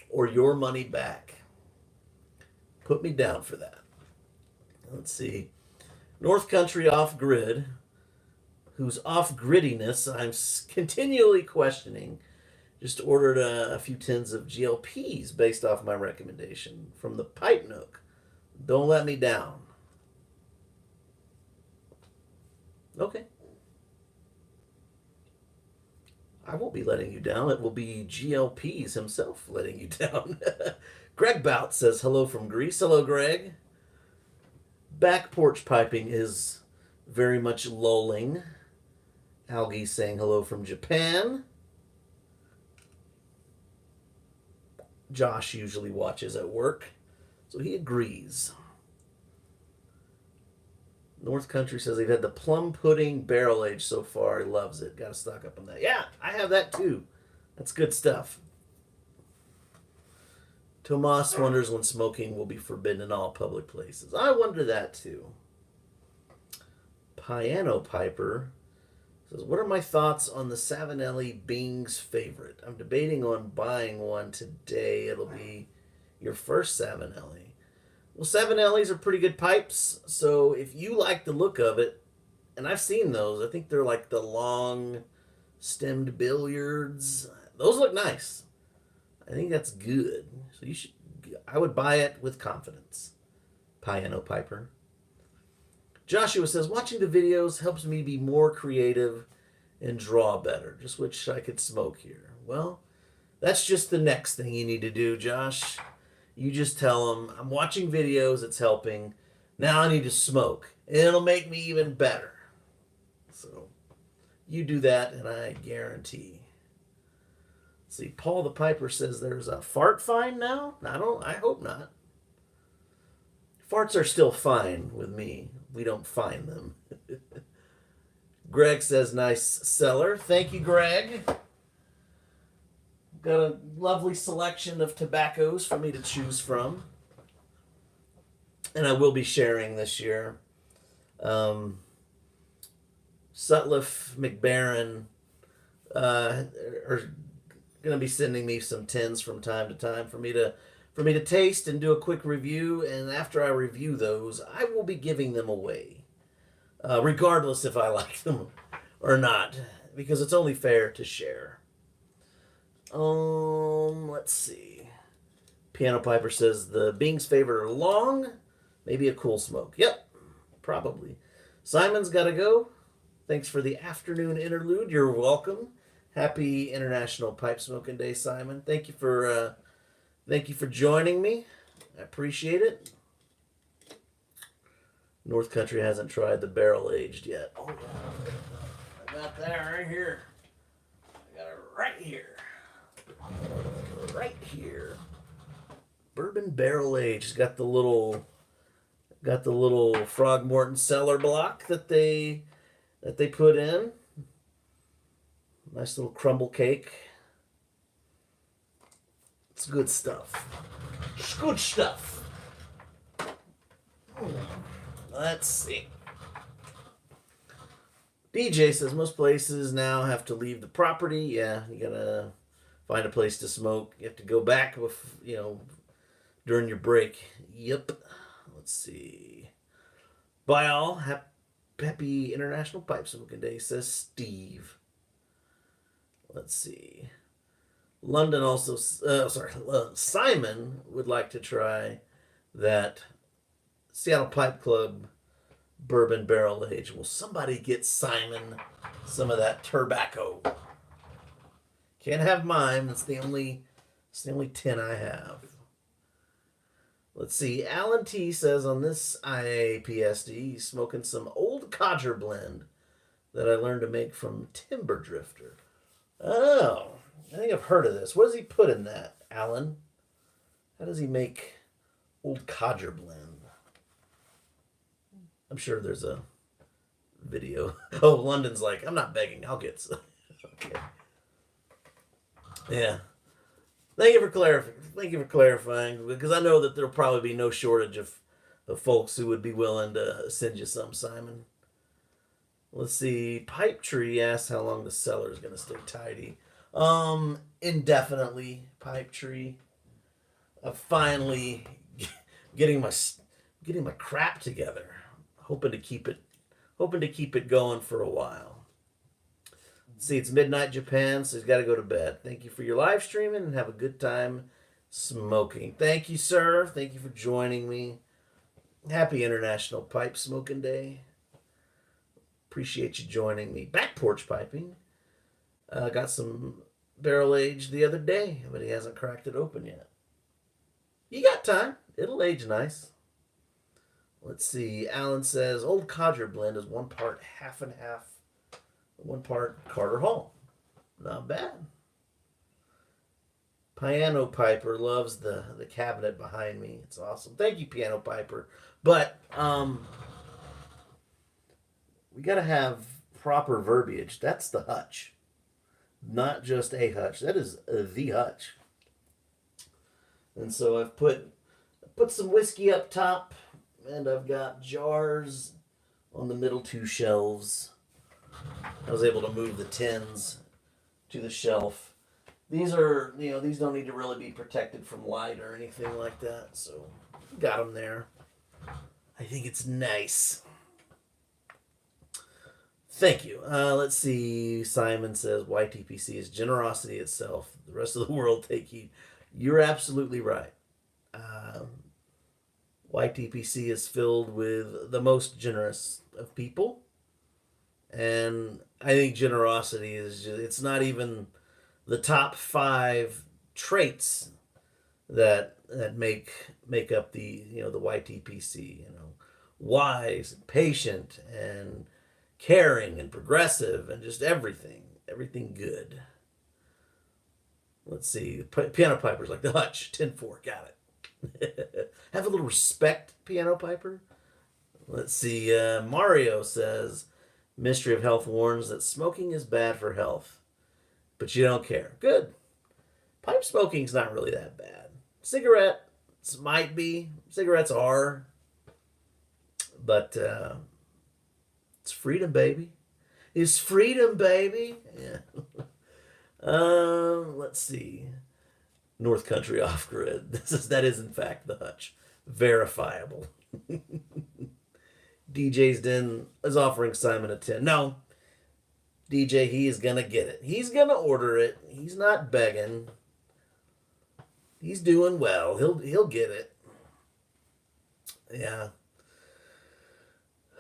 [SPEAKER 1] or your money back. Put me down for that. Let's see. North Country Off-Grid, whose off-griddiness I'm continually questioning, just ordered a few tins of GLPs based off my recommendation from the Pipe Nook. Don't let me down. Okay. I won't be letting you down. It will be GLPs himself letting you down. Greg Bout says hello from Greece. Hello, Greg. Back porch piping is very much lulling. Algie saying hello from Japan. Josh usually watches at work, so he agrees. North Country says they've had the plum pudding barrel age so far. He loves it. Got to stock up on that. Yeah, I have that too. That's good stuff. Tomas wonders when smoking will be forbidden in all public places. I wonder that too. Piano Piper says, what are my thoughts on the Savinelli Bing's favorite? I'm debating on buying one today. It'll be your first Savinelli. Well, Savinellis are pretty good pipes, so if you like the look of it, and I've seen those, I think they're like the long-stemmed billiards. Those look nice. I think that's good. So you should. I would buy it with confidence. Piano Piper. Joshua says, watching the videos helps me be more creative and draw better. Just wish I could smoke here. Well, that's just the next thing you need to do, Josh. You just tell them, I'm watching videos, it's helping. Now I need to smoke. And it'll make me even better. So, you do that, and I guarantee. Let's see, Paul the Piper says there's a fart fine now? I hope not. Farts are still fine with me. We don't find them. Greg says, nice cellar. Thank you, Greg. Got a lovely selection of tobaccos for me to choose from. And I will be sharing this year. Sutliff McBaron are going to be sending me some tins from time to time for me to taste and do a quick review. And after I review those, I will be giving them away, regardless if I like them or not, because it's only fair to share. Let's see. Piano Piper says the Bing's favorite are long, maybe a cool smoke. Yep, probably. Simon's got to go. Thanks for the afternoon interlude. You're welcome. Happy International Pipe Smoking Day, Simon. Thank you for joining me. I appreciate it. North Country hasn't tried the barrel aged yet. Oh yeah, I got that right here. I got it right here. Right here. Bourbon barrel aged. It's got the little Frogmorton cellar block that they put in. Nice little crumble cake. It's good stuff. It's good stuff. Let's see. DJ says most places now have to leave the property. Yeah, you gotta find a place to smoke. You have to go back with, during your break. Yep. Let's see. Bye all. Happy International Pipe Smoking Day, says Steve. Let's see. London also, Simon would like to try that Seattle Pipe Club bourbon barrel age. Will somebody get Simon some of that tobacco? Can't have mine. It's the only tin I have. Let's see. Alan T says on this I PSD, he's smoking some old codger blend that I learned to make from Timber Drifter. Oh, I think I've heard of this. What does he put in that, Alan? How does he make old codger blend? I'm sure there's a video. Oh, London's like, I'm not begging. I'll get some. Okay. Yeah. Thank you for clarifying, because I know that there'll probably be no shortage of folks who would be willing to send you some, Simon. Let's see. Pipe Tree asks how long the cellar is going to stay tidy. Indefinitely, Pipe Tree. I'm finally getting my crap together. Hoping to keep it going for a while. Let's see, it's midnight Japan, so he's got to go to bed. Thank you for your live streaming and have a good time smoking. Thank you, sir. Thank you for joining me. Happy International Pipe Smoking Day. Appreciate you joining me. Back porch piping. Got some barrel aged the other day, but he hasn't cracked it open yet. You got time. It'll age nice. Let's see. Alan says old codger blend is 1 part half and half, 1 part Carter Hall. Not bad. Piano Piper loves the cabinet behind me. It's awesome. Thank you, Piano Piper. But we got to have proper verbiage. That's the hutch. Not just a hutch. That is the hutch. And so I've put some whiskey up top, and I've got jars on the middle 2 shelves. I was able to move the tins to the shelf. These are, these don't need to really be protected from light or anything like that. So got them there. I think it's nice. Thank you. Let's see. Simon says YTPC is generosity itself. The rest of the world take heed. You're absolutely right. YTPC is filled with the most generous of people. And I think generosity is it's not even the top 5 traits that make up the the YTPC. Wise, patient, and caring, and progressive, and just everything good. Let's see. Piano Piper's like the hutch. 10-4. Got it. Have a little respect, Piano Piper. Let's see. Mario says, Ministry of Health warns that smoking is bad for health, but you don't care. Good. Pipe smoking's not really that bad. Cigarettes might be. Cigarettes are. But it's freedom, baby. is freedom, baby. Yeah. Let's see. North Country Off Grid. That is in fact the hutch. Verifiable. DJ's Den is offering Simon a 10. No, DJ, he is gonna get it. He's gonna order it. He's not begging. He's doing well. He'll get it. Yeah.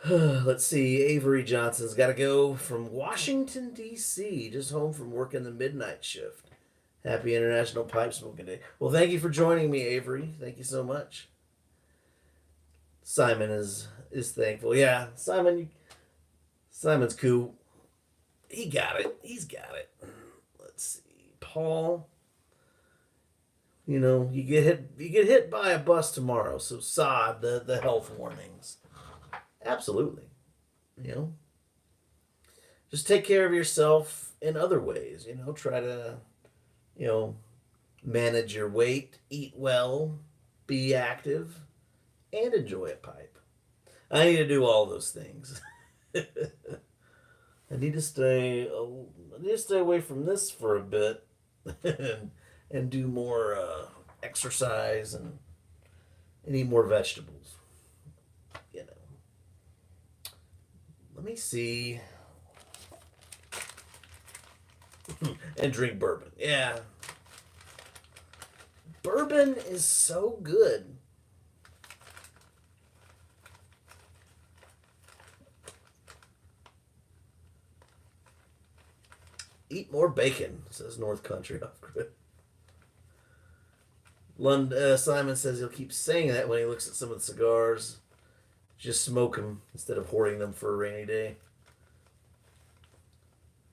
[SPEAKER 1] Let's see. Avery Johnson's got to go from Washington, D.C., just home from working the midnight shift. Happy International Pipe Smoking Day. Well, thank you for joining me, Avery. Thank you so much. Simon is thankful. Yeah, Simon's cool. He got it. He's got it. Let's see. Paul, you get hit by a bus tomorrow, so sod the health warnings. Absolutely. Just take care of yourself in other ways. Try to, manage your weight, eat well, be active, and enjoy a pipe. I need to do all those things. I need to stay away from this for a bit and do more exercise and eat more vegetables. Let me see. And drink bourbon. Yeah. Bourbon is so good. Eat more bacon, says North Country Off Grid. Simon says he'll keep saying that when he looks at some of the cigars. Just smoke them instead of hoarding them for a rainy day.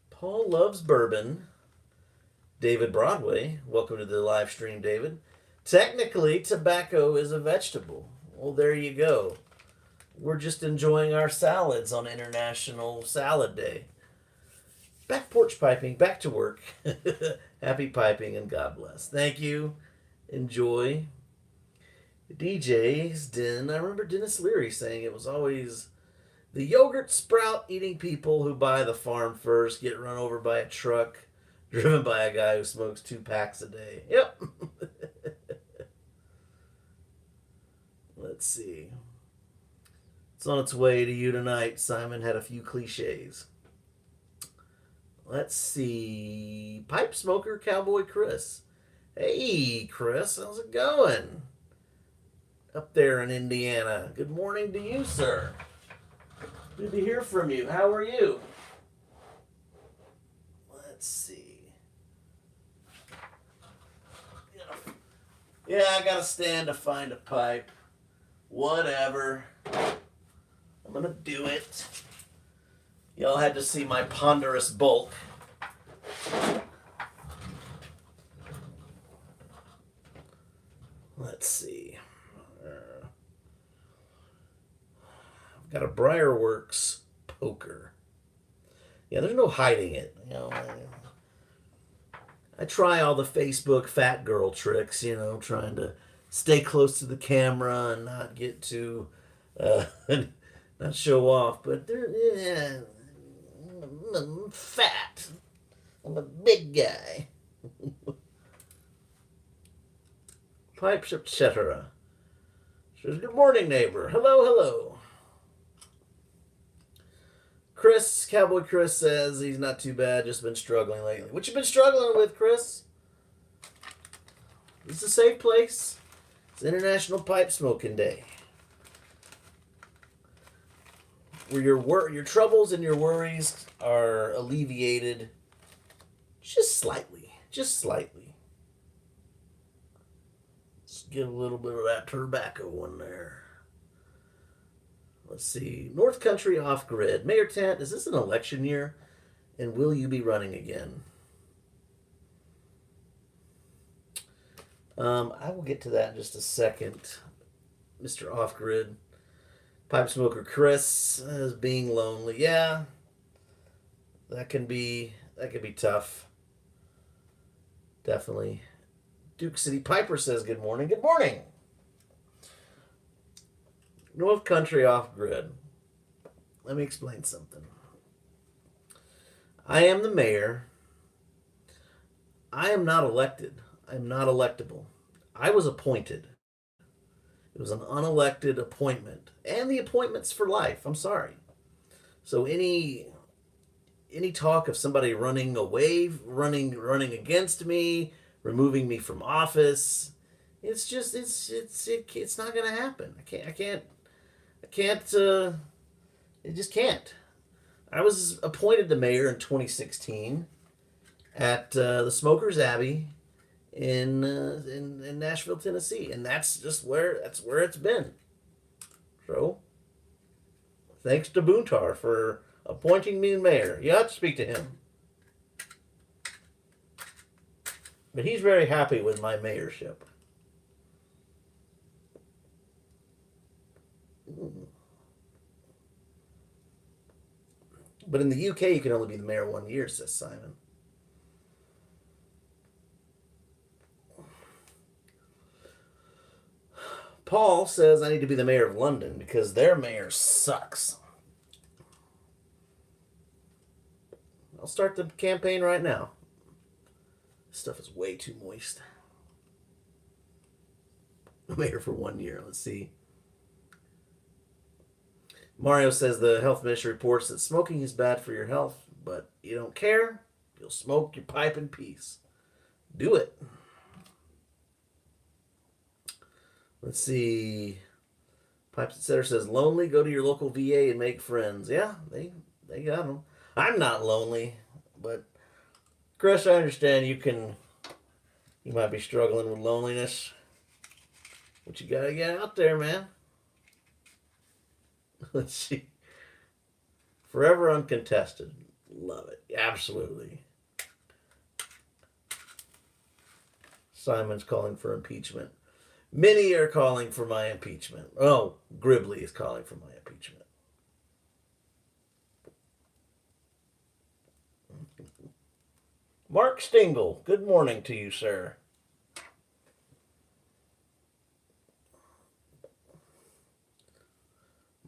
[SPEAKER 1] Paul loves bourbon. David Broadway, welcome to the live stream, David. Technically, tobacco is a vegetable. Well, there you go. We're just enjoying our salads on International Salad Day. Back porch piping, back to work. Happy piping and God bless. Thank you. Enjoy. DJ's Den. I remember Dennis Leary saying it was always the yogurt sprout eating people who buy the farm first, get run over by a truck, driven by a guy who smokes 2 packs a day. Yep. Let's see. It's on its way to you tonight. Simon had a few cliches. Let's see. Pipe smoker Cowboy Chris. Hey, Chris, how's it going? Up there in Indiana. Good morning to you, sir. Good to hear from you. How are you? Let's see. Yeah, I gotta stand to find a pipe. Whatever. I'm gonna do it. Y'all had to see my ponderous bulk. Let's see. I've got a Briarworks poker. Yeah, there's no hiding it. I try all the Facebook fat girl tricks, trying to stay close to the camera and not get too, not show off. But I'm fat. I'm a big guy. Pipes, etc. Says, good morning, neighbor. Hello, hello. Cowboy Chris says he's not too bad, just been struggling lately. What you been struggling with, Chris? It's a safe place. It's International Pipe Smoking Day. Where your troubles and your worries are alleviated just slightly. Just slightly. Let's get a little bit of that tobacco in there. Let's see. North Country Off Grid. Mayor Tent, is this an election year? And will you be running again? I will get to that in just a second. Mr. Off Grid. Pipe Smoker Chris is being lonely. Yeah. That can be tough. Definitely. Duke City Piper says good morning. Good morning. North Country Off Grid. Let me explain something. I am the mayor. I am not elected. I am not electable. I was appointed. It was an unelected appointment, and the appointment's for life. I'm sorry. So any talk of somebody running away, running against me, removing me from office, it's not gonna happen. I can't. It just can't. I was appointed the mayor in 2016 at the Smokers Abbey in Nashville, Tennessee, and that's where it's been. So thanks to Boontar for appointing me mayor. You have to speak to him, but he's very happy with my mayorship. But in the UK, you can only be the mayor 1 year, says Simon. Paul says I need to be the mayor of London because their mayor sucks. I'll start the campaign right now. This stuff is way too moist. Mayor for 1 year. Let's see. Mario says the health ministry reports that smoking is bad for your health, but you don't care. You'll smoke your pipe in peace. Do it. Let's see. Pipes Etc. says lonely. Go to your local VA and make friends. Yeah, they got them. I'm not lonely, but Chris, I understand you might be struggling with loneliness, but you gotta get out there, man. Let's see. Forever uncontested. Love it. Absolutely. Simon's calling for impeachment. Many are calling for my impeachment. Oh, Gribley is calling for my impeachment. Mark Stingle, good morning to you, sir.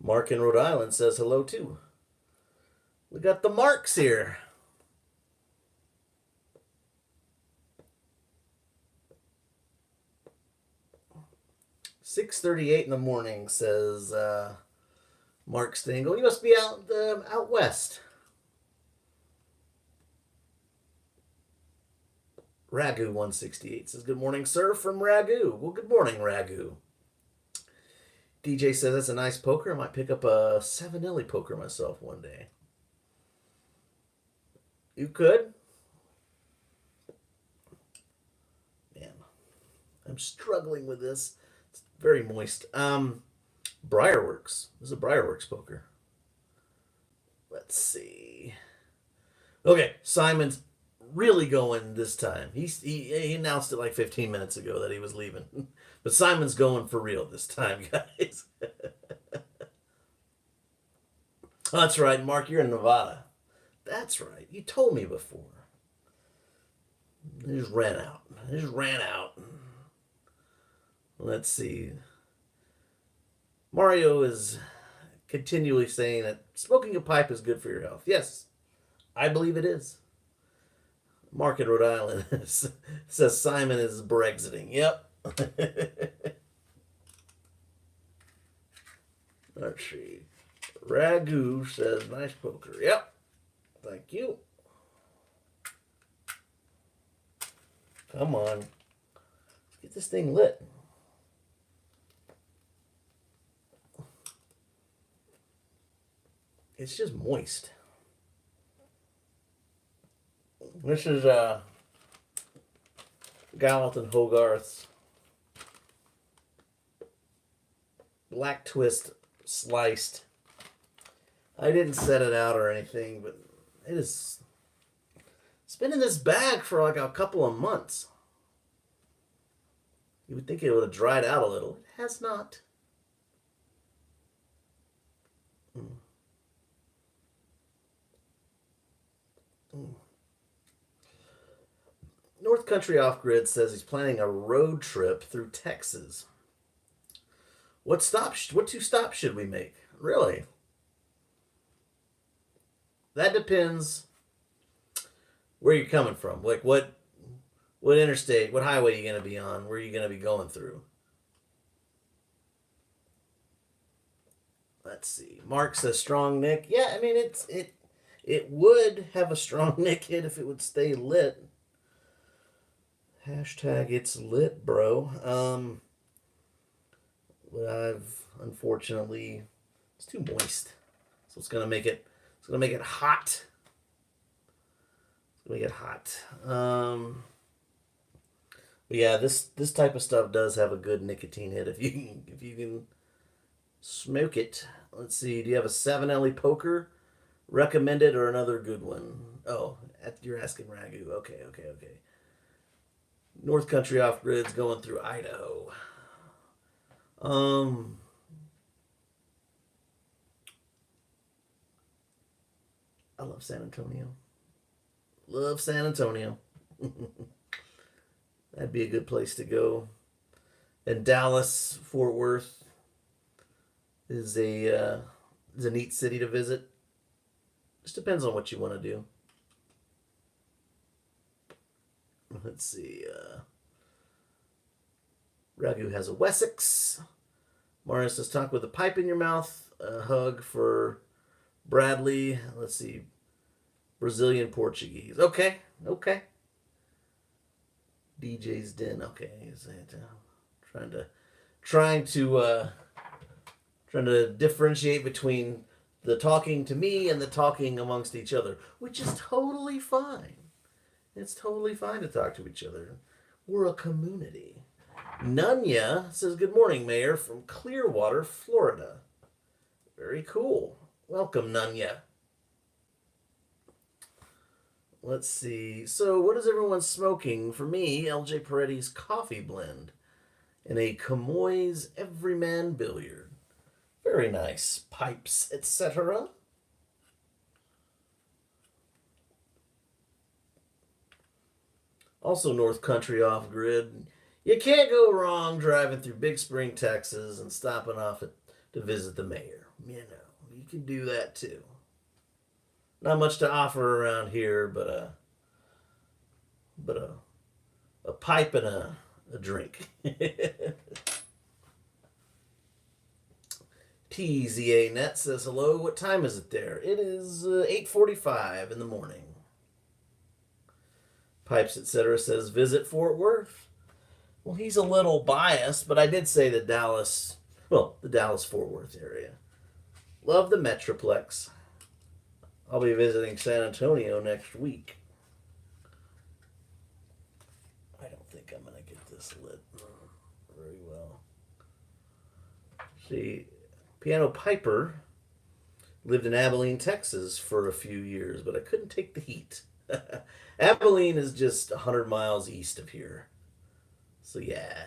[SPEAKER 1] Mark in Rhode Island says hello, too. We got the Marks here. "6:38 in the morning," says Mark Stingle. You must be out west. Ragu 168 says, "Good morning, sir," from Ragu. Well, good morning, Ragu. DJ says, "That's a nice poker. I might pick up a 7 poker myself one day." You could. Man, I'm struggling with this. It's very moist. Briarworks. This is a Briarworks poker. Let's see. Okay, Simon's really going this time. He announced it like 15 minutes ago that he was leaving. But Simon's going for real this time, guys. That's right, Mark, you're in Nevada. That's right. You told me before. They just ran out. Let's see. Mario is continually saying that smoking a pipe is good for your health. Yes, I believe it is. Mark in Rhode Island says Simon is Brexiting. Yep. Let's see. Ragu says nice poker. Yep. Thank you. Come on. Let's get this thing lit. It's just moist. This is Gallup and Hogarth's Black Twist sliced. I didn't set it out or anything, but it's been in this bag for like a couple of months. You would think it would have dried out a little. It has not. North Country Off Grid says he's planning a road trip through Texas. What two stops should we make? Really? That depends where you're coming from. Like what interstate, what highway are you going to be on? Where are you going to be going through? Let's see. Mark says strong Nick. Yeah, I mean it would have a strong Nick hit if it would stay lit. Hashtag it's lit, bro. But unfortunately it's too moist. So it's gonna make it hot. It's gonna make it hot. But yeah, this type of stuff does have a good nicotine hit if you can smoke it. Let's see. Do you have a 7LE poker recommended or another good one? Oh, you're asking Ragu. Okay. North Country Off Grid's going through Idaho. I love San Antonio. Love San Antonio. That'd be a good place to go. And Dallas, Fort Worth is a neat city to visit. Just depends on what you want to do. Let's see. Ragu has a Wessex. Marius says, talk with a pipe in your mouth. A hug for Bradley. Let's see. Brazilian Portuguese. Okay. DJ's Den. Okay. Trying to differentiate between the talking to me and the talking amongst each other, which is totally fine. It's totally fine to talk to each other. We're a community. Nunya says, good morning, Mayor, from Clearwater, Florida. Very cool. Welcome, Nunya. Let's see. So, what is everyone smoking? For me, LJ Peretti's coffee blend in a Camoys Everyman Billiard. Very nice. Pipes, etc. Also North Country Off Grid. You can't go wrong driving through Big Spring, Texas and stopping off to visit the mayor. You know, you can do that too. Not much to offer around here, but a pipe and a drink. TZA Net says hello. What time is it there? It is 8:45 in the morning. Pipes etc. says visit Fort Worth. Well, he's a little biased, but I did say the Dallas-Fort Worth area. Love the Metroplex. I'll be visiting San Antonio next week. I don't think I'm going to get this lit very well. See, Piano Piper lived in Abilene, Texas for a few years, but I couldn't take the heat. Abilene is just 100 miles east of here. So yeah.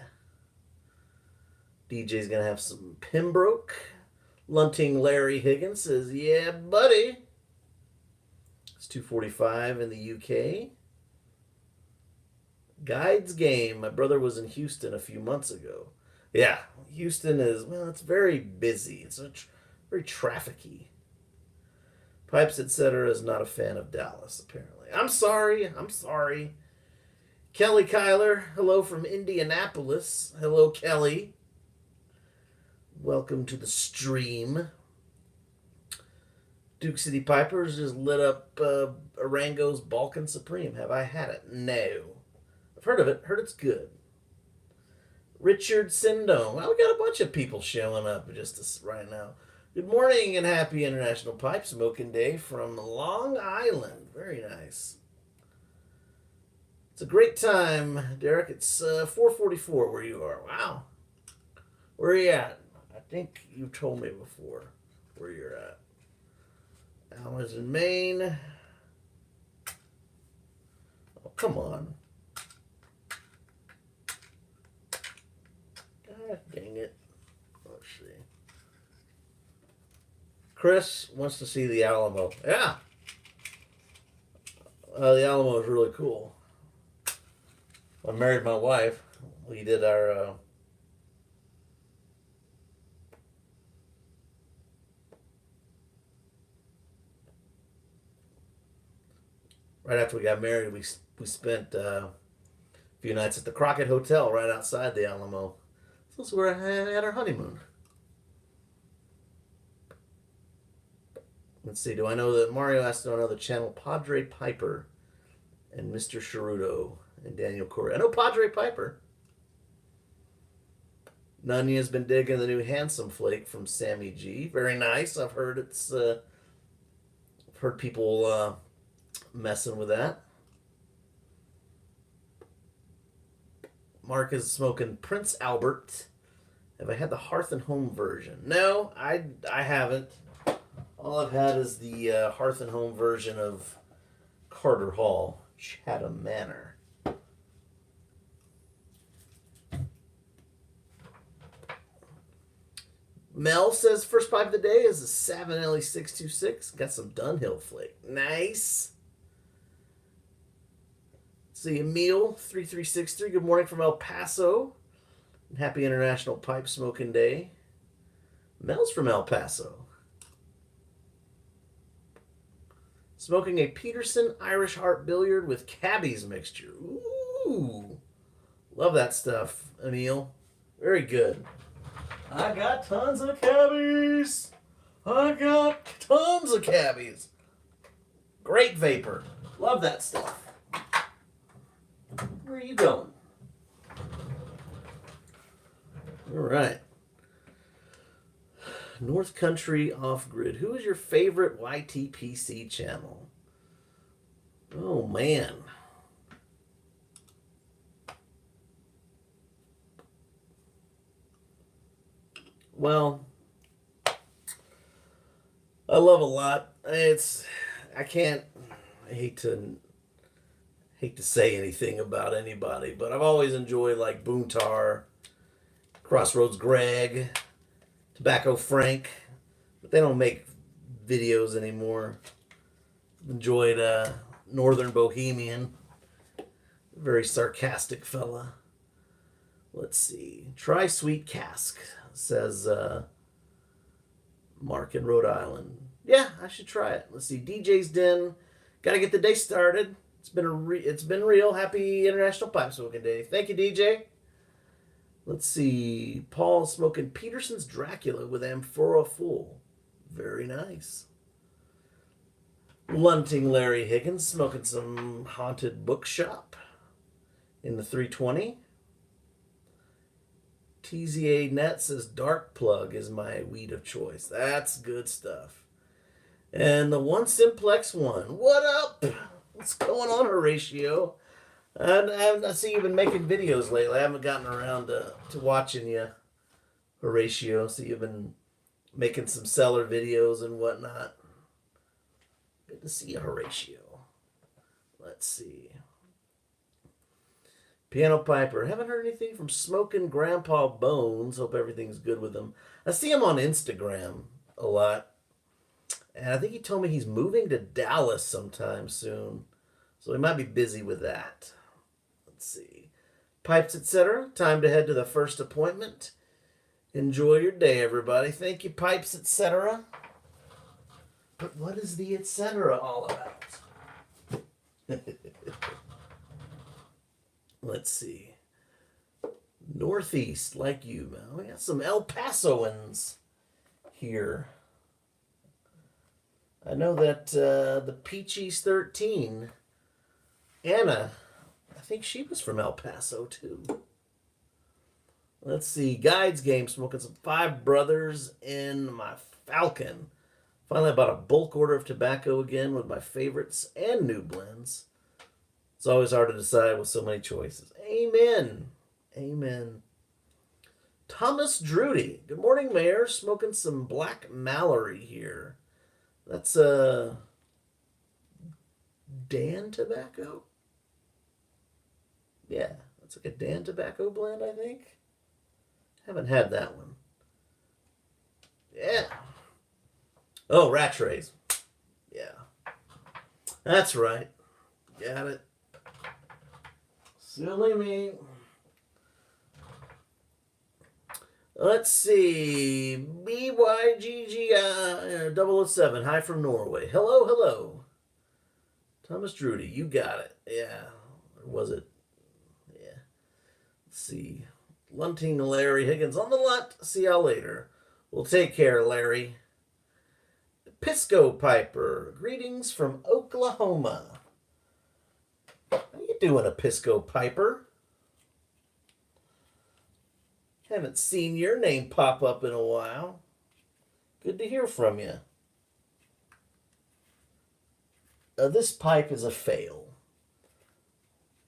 [SPEAKER 1] DJ's going to have some Pembroke. Lunting Larry Higgins says, yeah, buddy. It's 2:45 in the UK. Guides game. My brother was in Houston a few months ago. Yeah, Houston is, well, it's very busy. It's very trafficy. Pipes, etc. is not a fan of Dallas, apparently. I'm sorry. Kelly Kyler, hello from Indianapolis. Hello, Kelly. Welcome to the stream. Duke City Pipers just lit up Arango's Balkan Supreme. Have I had it? No. I've heard of it. Heard it's good. Richard Sindome. Well, we got a bunch of people showing up just right now. Good morning and happy International Pipe Smoking Day from Long Island. Very nice. It's a great time, Derek. It's 4:44 where you are. Wow. Where are you at? I think you told me before where you're at. Alma's in Maine. Oh, come on. God dang it. Let's see. Chris wants to see the Alamo. Yeah. The Alamo is really cool. I married my wife. We did our right after we got married, we spent a few nights at the Crockett Hotel right outside the Alamo. So this is where I had our honeymoon. Let's see. Do I know that Mario asked? Do I know the channel Padre Piper and Mr. Cheruto and Daniel Corey? I know Padre Piper. Nunya's been digging the new Handsome Flake from Sammy G. Very nice. I've heard it's. I've heard people messing with that. Mark is smoking Prince Albert. Have I had the Hearth and Home version? No, I haven't. All I've had is the Hearth and Home version of Carter Hall, Chatham Manor. Mel says first pipe of the day is a Savinelli 626. Got some Dunhill flake. Nice. See Emil 3363. Good morning from El Paso. Happy International Pipe Smoking Day. Mel's from El Paso. Smoking a Peterson Irish Heart Billiard with Cabby's mixture. Ooh. Love that stuff, Emil. Very good. I got tons of cabbies. I got tons of cabbies. Great vapor. Love that stuff. Where are you going? All right. North Country Off Grid. Who is your favorite YTPC channel? Oh, man. Well, I love a lot. I hate to say anything about anybody, but I've always enjoyed like Boontar, Crossroads Greg, Tobacco Frank, but they don't make videos anymore. Enjoyed Northern Bohemian, very sarcastic fella. Let's see. Try Sweet Cask, says Mark in Rhode Island. Yeah, I should try it. Let's see. DJ's Den. Got to get the day started. It's been real. Happy International Pipe Smoking Day. Thank you, DJ. Let's see. Paul smoking Peterson's Dracula with Amphora Full. Very nice. Lunting Larry Higgins smoking some Haunted Bookshop in the 320. TZA Net says Dark Plug is my weed of choice. That's good stuff. And the One Simplex One. What up? What's going on, Horatio? I see you've been making videos lately. I haven't gotten around to watching you, Horatio. So you've been making some seller videos and whatnot. Good to see you, Horatio. Let's see. Piano Piper. Haven't heard anything from Smoking Grandpa Bones. Hope everything's good with him. I see him on Instagram a lot. And I think he told me he's moving to Dallas sometime soon. So he might be busy with that. Let's see. Pipes, etc. Time to head to the first appointment. Enjoy your day, everybody. Thank you, Pipes, etc. But what is the etc. all about? Let's see. Northeast, like you, man. We got some El Pasoans here. I know that the Peaches 13, Anna, I think she was from El Paso too. Let's see. Guides game, smoking some Five Brothers in my Falcon. Finally, I bought a bulk order of tobacco again with my favorites and new blends. It's always hard to decide with so many choices. Amen. Amen. Thomas Drudy. Good morning, Mayor. Smoking some Black Mallory here. That's Dan tobacco? Yeah, that's like a Dan tobacco blend, I think. Haven't had that one. Yeah. Oh, Rattrays. Yeah. That's right. Got it. Silly me. Let's see. BYGG 007. Hi from Norway. Hello, hello. Thomas Drudy, you got it. Yeah. Or was it? Yeah. Let's see. Lunting Larry Higgins on the lunt. See y'all later. Well, take care, Larry. Pisco Piper, greetings from Oklahoma. How you doing, a Pisco Piper? Haven't seen your name pop up in a while. Good to hear from you. This pipe is a fail.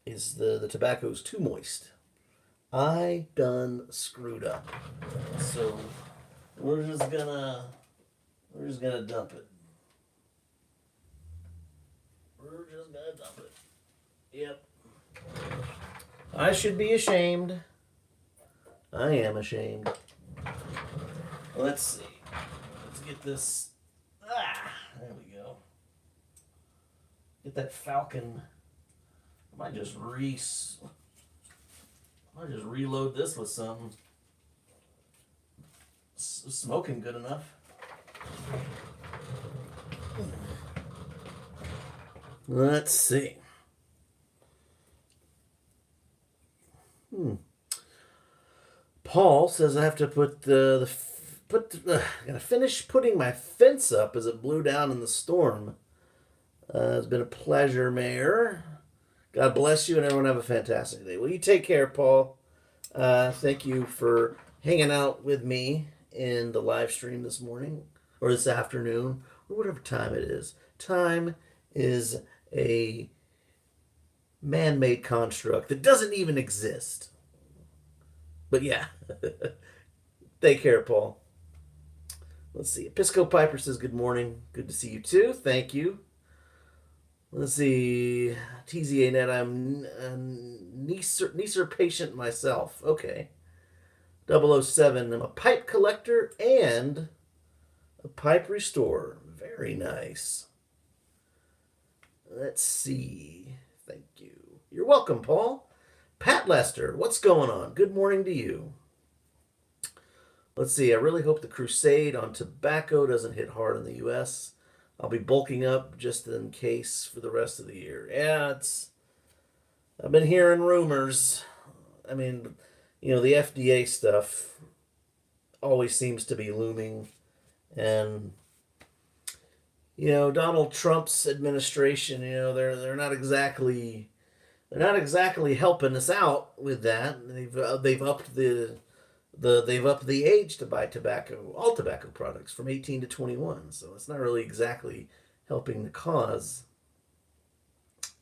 [SPEAKER 1] The tobacco's too moist. I done screwed up. So we're just gonna dump it. We're just gonna dump it. Yep. I should be ashamed. I am ashamed. Let's see. Let's get this. There we go. Get that Falcon. I might just reload this with something. Smoking good enough. Let's see. Paul says I have to gotta finish putting my fence up as it blew down in the storm. It's been a pleasure, Mayor. God bless you and everyone have a fantastic day. Well, you take care, Paul. Thank you for hanging out with me in the live stream this morning or this afternoon or whatever time it is. Time is a man-made construct that doesn't even exist. But yeah, take care, Paul. Let's see. Pisco Piper says good morning. Good to see you too. Thank you. Let's see. TZA Net, I'm a Neeser patient myself. Okay. 007, I'm a pipe collector and a pipe restorer. Very nice. Let's see. Thank you. You're welcome, Paul. Pat Lester, what's going on? Good morning to you. Let's see. I really hope the crusade on tobacco doesn't hit hard in the U.S. I'll be bulking up just in case for the rest of the year. Yeah, I've been hearing rumors. I mean, the FDA stuff always seems to be looming. And, Donald Trump's administration, they're not exactly helping us out with that. They've upped the age to buy all tobacco products from 18 to 21. So it's not really exactly helping the cause.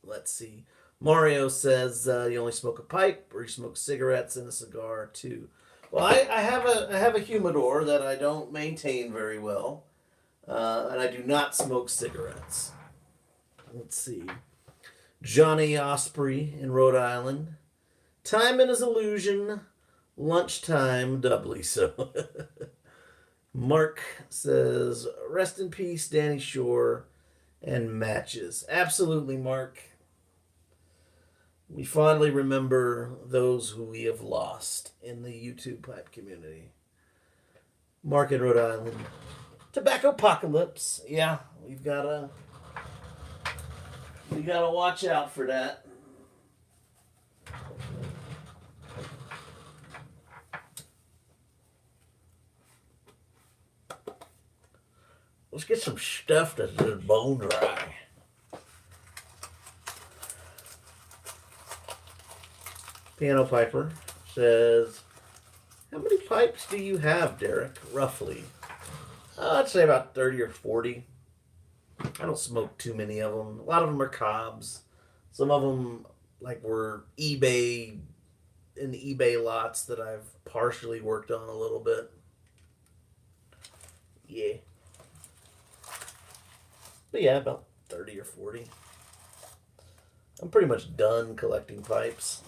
[SPEAKER 1] Let's see. Mario says you only smoke a pipe or you smoke cigarettes and a cigar too. Well, I have a humidor that I don't maintain very well, and I do not smoke cigarettes. Let's see. Johnny Osprey in Rhode Island. Time and his illusion. Lunchtime doubly so. Mark says, rest in peace, Danny Shore and matches. Absolutely, Mark. We fondly remember those who we have lost in the YouTube pipe community. Mark in Rhode Island. Tobacco apocalypse. Yeah, we gotta watch out for that. Let's get some stuff that's just bone dry. Piano Piper says, how many pipes do you have, Derek, roughly? I'd say about 30 or 40. I don't smoke too many of them. A lot of them are cobs. Some of them were in the eBay lots that I've partially worked on a little bit. Yeah. But yeah, about 30 or 40. I'm pretty much done collecting pipes.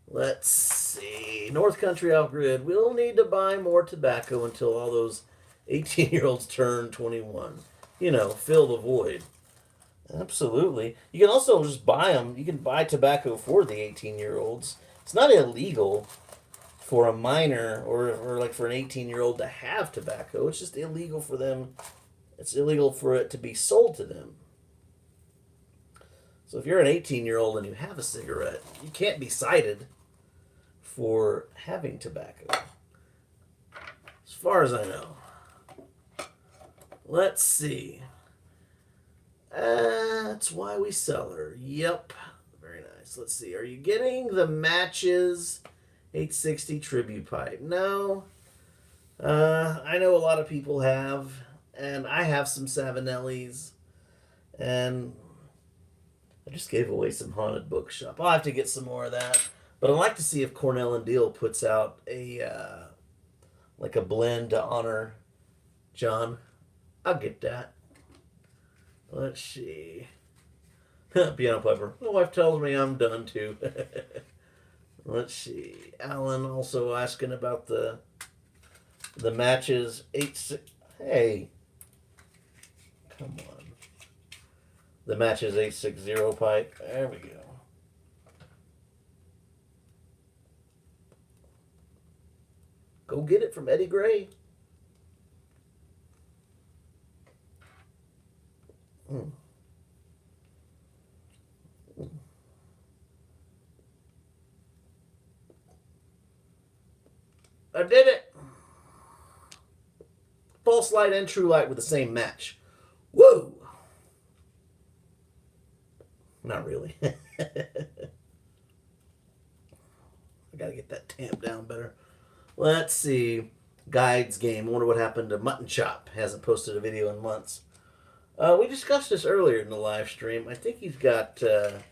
[SPEAKER 1] Let's see. North Country Off-Grid. We'll need to buy more tobacco until all those 18-year-olds turn 21. Fill the void. Absolutely. You can also just buy them. You can buy tobacco for the 18-year-olds. It's not illegal for a minor or for an 18-year-old to have tobacco. It's just illegal for them. It's illegal for it to be sold to them. So if you're an 18-year-old and you have a cigarette, you can't be cited for having tobacco. As far as I know. Let's see. That's why we sell her. Yep. Very nice. Let's see. Are you getting the Matches 860 tribute pipe? No. I know a lot of people have, and I have some Savinellis, and I just gave away some Haunted Bookshop. I'll have to get some more of that. But I'd like to see if Cornell and Deal puts out a like a blend to honor John. I'll get that. Let's see. Piano Piper. My wife tells me I'm done too. Let's see. Alan also asking about the Matches 860. Hey. Come on. The Matches 860 pipe. There we go. Go get it from Eddie Gray. I did it. False light and true light with the same match. Whoa. Not really. I gotta get that tamp down better. Let's see. Guides game. I wonder what happened to Mutton Chop. Hasn't posted a video in months. We discussed this earlier in the live stream. I think he's got. I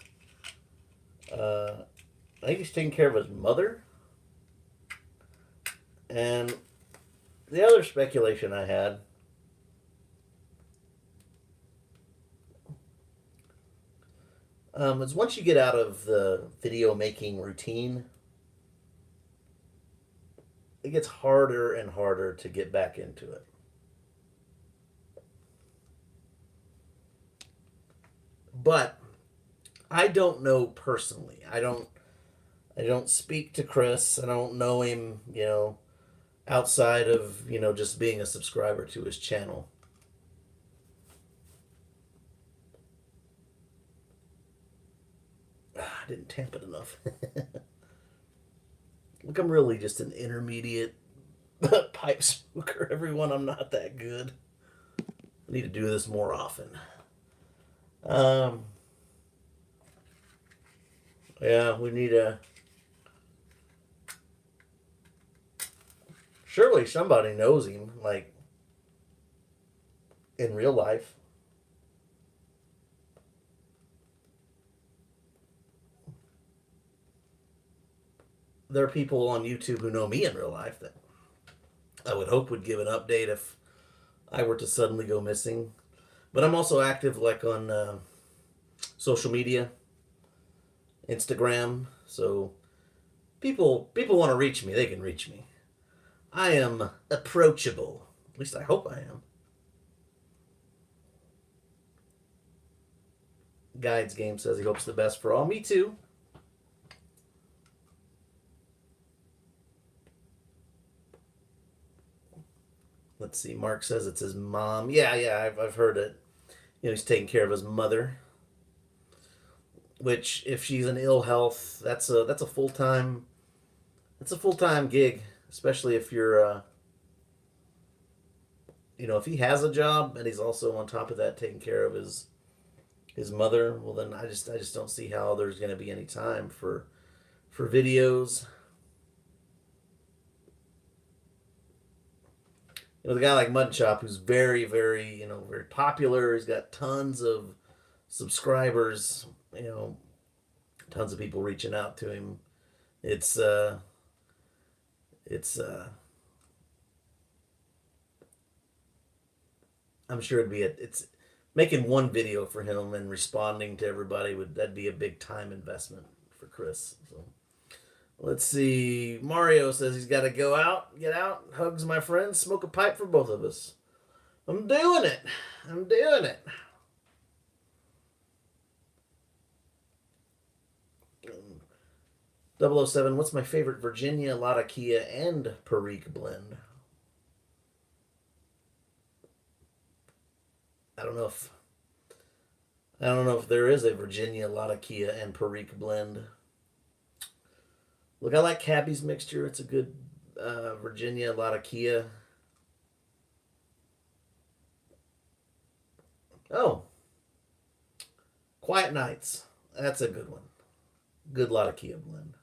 [SPEAKER 1] think he's taking care of his mother. And the other speculation I had is once you get out of the video making routine, it gets harder and harder to get back into it. But I don't know personally. I don't speak to Chris. I don't know him, outside of, just being a subscriber to his channel. I didn't tamp it enough. Look, I'm really just an intermediate pipe smoker, everyone. I'm not that good. I need to do this more often. Yeah, we need a... Surely somebody knows him, like, in real life. There are people on YouTube who know me in real life that I would hope would give an update if I were to suddenly go missing. But I'm also active, like, on social media, Instagram. So people want to reach me, they can reach me. I am approachable. At least I hope I am. Guides Game says he hopes the best for all. Me too. Let's see. Mark says it's his mom. Yeah, I've heard it. He's taking care of his mother. Which, if she's in ill health, that's a full-time gig. Especially if you're, if he has a job and he's also on top of that taking care of his mother, well then I just don't see how there's going to be any time for videos. The guy like Mud Chop, who's very, very, very popular. He's got tons of subscribers. Tons of people reaching out to him. It's I'm sure it's making one video for him and responding to everybody that'd be a big time investment for Chris. So let's see. Mario says he's got to get out, hugs my friends, smoke a pipe for both of us. I'm doing it. 007, what's my favorite Virginia, Latakia, and Perique blend? I don't know I don't know if there is a Virginia Latakia and Perique blend. Look, I like Cabby's mixture. It's a good Virginia Latakia. Oh, Quiet Nights. That's a good one. Good Latakia blend.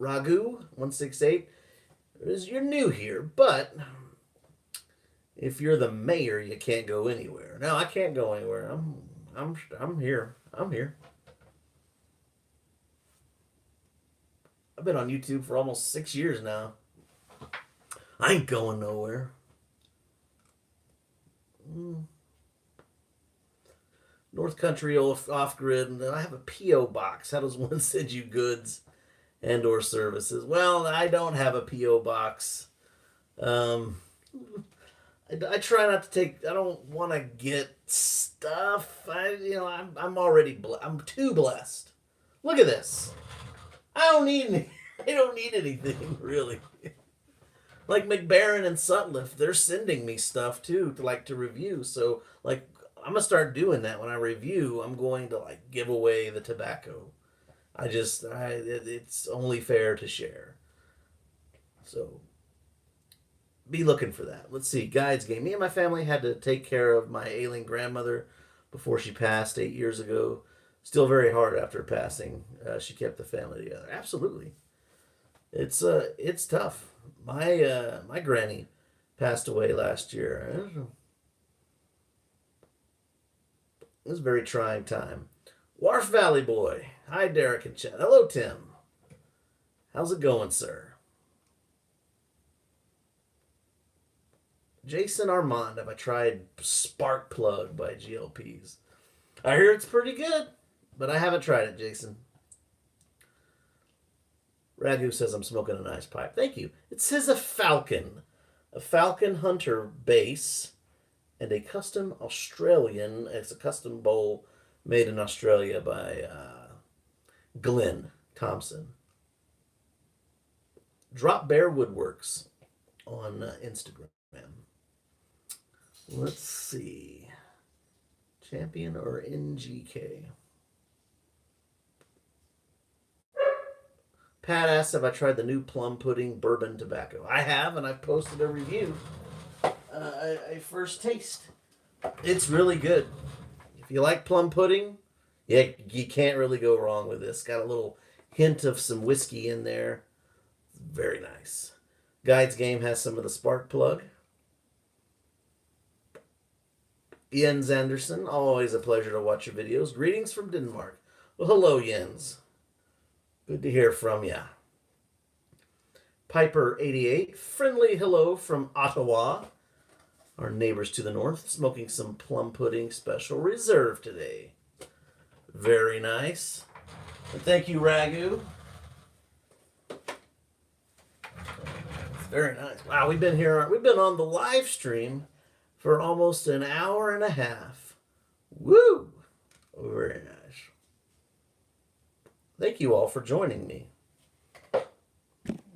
[SPEAKER 1] Ragu 168. You're new here, but if you're the mayor, you can't go anywhere. No, I can't go anywhere. I'm here. I'm here. I've been on YouTube for almost 6 years now. I ain't going nowhere. North Country off grid, and I have a P.O. box. How does one send you goods and or services? Well, I don't have a P.O. box. I try not to take. I don't want to get stuff. I'm already. I'm too blessed. Look at this. I don't need any. I don't need anything really. Like McBaron and Sutliff, they're sending me stuff too to review. So like I'm gonna start doing that when I review. I'm going to like give away the tobacco. It's only fair to share. So be looking for that. Let's see, guides game. Me and my family had to take care of my ailing grandmother before she passed 8 years ago. Still very hard after passing. She kept the family together. Absolutely, it's tough. My granny passed away last year. It was a very trying time. Wharf Valley Boy. Hi, Derek and Chad. Hello, Tim. How's it going, sir? Jason Armand. Have I tried Spark Plug by GLPs? I hear it's pretty good, but I haven't tried it, Jason. Ragu says I'm smoking a nice pipe. Thank you. It says a Falcon Hunter base, and a custom Australian. It's a custom bowl made in Australia by Glenn Thompson. Drop Bear Woodworks on Instagram. Let's see. Champion or NGK? Pat asks, have I tried the new plum pudding bourbon tobacco? I have, and I've posted a review. A first taste. It's really good. If you like plum pudding, yeah, you can't really go wrong with this. Got a little hint of some whiskey in there. Very nice. Guides Game has some of the spark plug. Jens Anderson, always a pleasure to watch your videos. Greetings from Denmark. Well, hello, Jens. Good to hear from ya. Piper88, friendly hello from Ottawa. Our neighbors to the north, smoking some plum pudding special reserve today. Very nice. And thank you, Ragu. It's very nice. Wow, we've been on the live stream for almost an hour and a half. Woo! Very nice. Thank you all for joining me on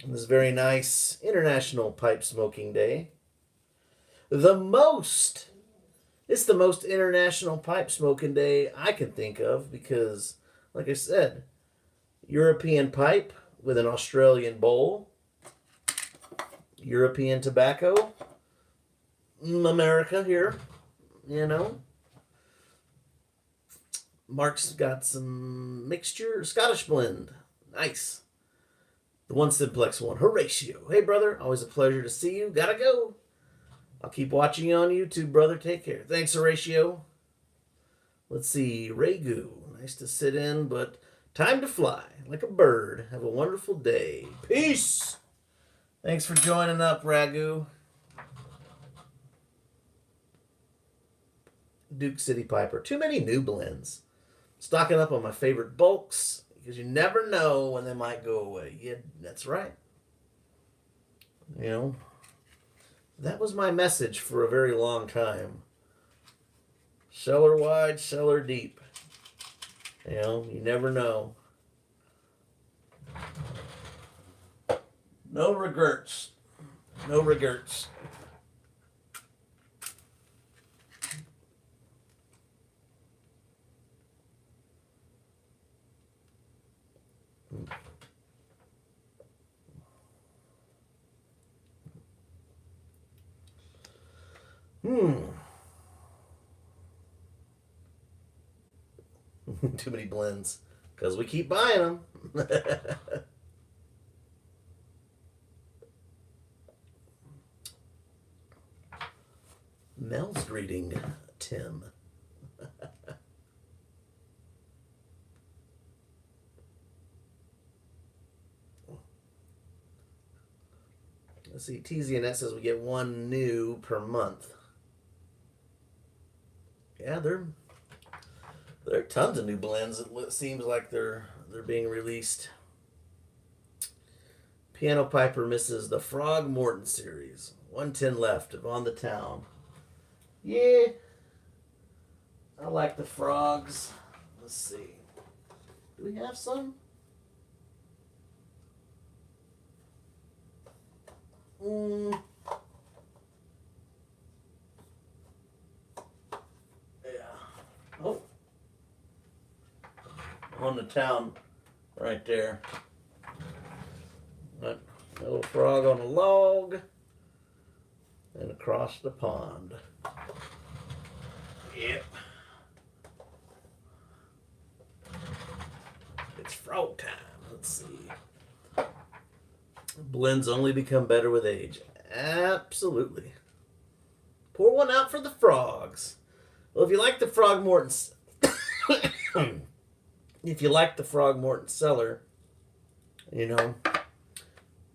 [SPEAKER 1] this very nice International Pipe Smoking Day. It's the most international pipe smoking day I can think of because, like I said, European pipe with an Australian bowl, European tobacco, America here, Mark's got some mixture, Scottish blend. Nice. The one simplex one, Horatio. Hey, brother, always a pleasure to see you. Gotta go. I'll keep watching you on YouTube, brother. Take care. Thanks, Horatio. Let's see, Ragu. Nice to sit in, but time to fly like a bird. Have a wonderful day. Peace. Thanks for joining up, Ragu. Duke City Piper. Too many new blends. Stocking up on my favorite bulks because you never know when they might go away. Yeah, that's right. That was my message for a very long time. Cellar wide, cellar deep. You never know. No regrets. No regrets. Too many blends. Because we keep buying them. Mel's greeting Tim. Let's see, TZNet says we get one new per month. Yeah, there are tons of new blends. It seems like they're being released. Piano Piper misses the Frog Morton series. 110 left of On the Town. Yeah, I like the frogs. Let's see. Do we have some? Yeah. Oh. On the Town right there. That little frog on a log and across the pond. Yep. It's frog time. Let's see. Blends only become better with age. Absolutely. Pour one out for the frogs. Well, if you like the Frog Morton, if you like the Frog Morton cellar, you know,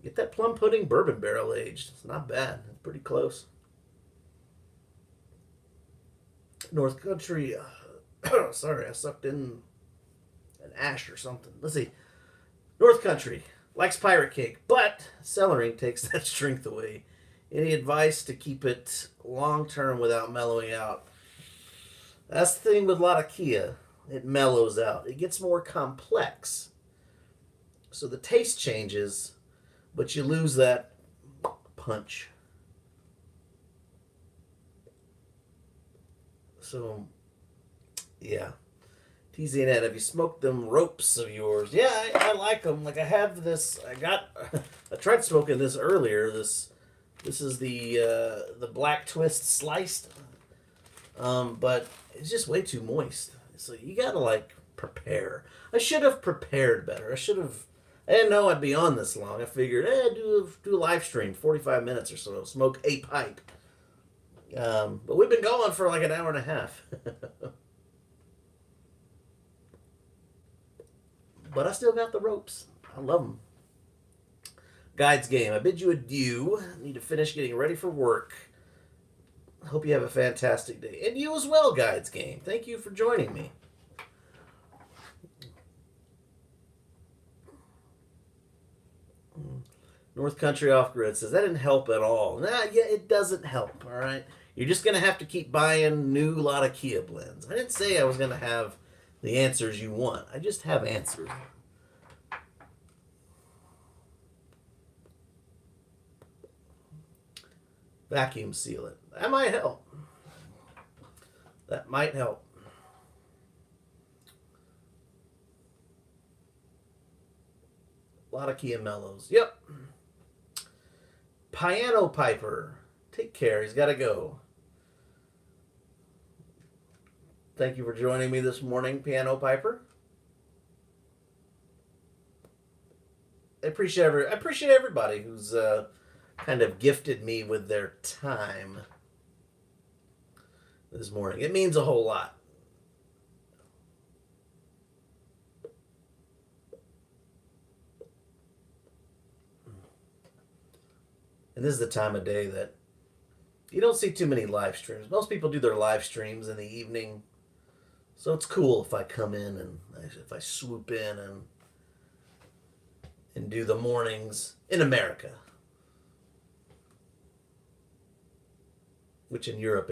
[SPEAKER 1] get that plum pudding bourbon barrel aged. It's not bad. It's pretty close. North Country. Sorry, I sucked in an ash or something. Let's see. North Country likes pirate cake, but cellaring takes that strength away. Any advice to keep it long term without mellowing out? That's the thing with a lot of Kia. It mellows out. It gets more complex. So the taste changes, but you lose that punch. So, yeah. TZNet, have you smoked them ropes of yours? Yeah, I like them. Like I have this. I tried smoking this earlier. This is the Black Twist sliced, but it's just way too moist. So you gotta like prepare. I should have prepared better. I didn't know I'd be on this long. I figured, do a live stream, 45 minutes or so, smoke a pipe. But we've been going for like an hour and a half. But I still got the ropes. I love them. Guides game. I bid you adieu. Need to finish getting ready for work. Hope you have a fantastic day. And you as well, Guides game. Thank you for joining me. North Country Off Grid says, that didn't help at all. Yeah, it doesn't help, all right? You're just going to have to keep buying new lot of Kia blends. I didn't say I was going to have the answers you want. I just have answers. Vacuum seal it. That might help. That might help. A lot of Kia Mellows. Yep. Piano Piper. Take care. He's got to go. Thank you for joining me this morning, Piano Piper. I appreciate everybody who's kind of gifted me with their time this morning. It means a whole lot. And this is the time of day that you don't see too many live streams. Most people do their live streams in the evening. So it's cool if I come in and if I swoop in and do the mornings in America. Which in Europe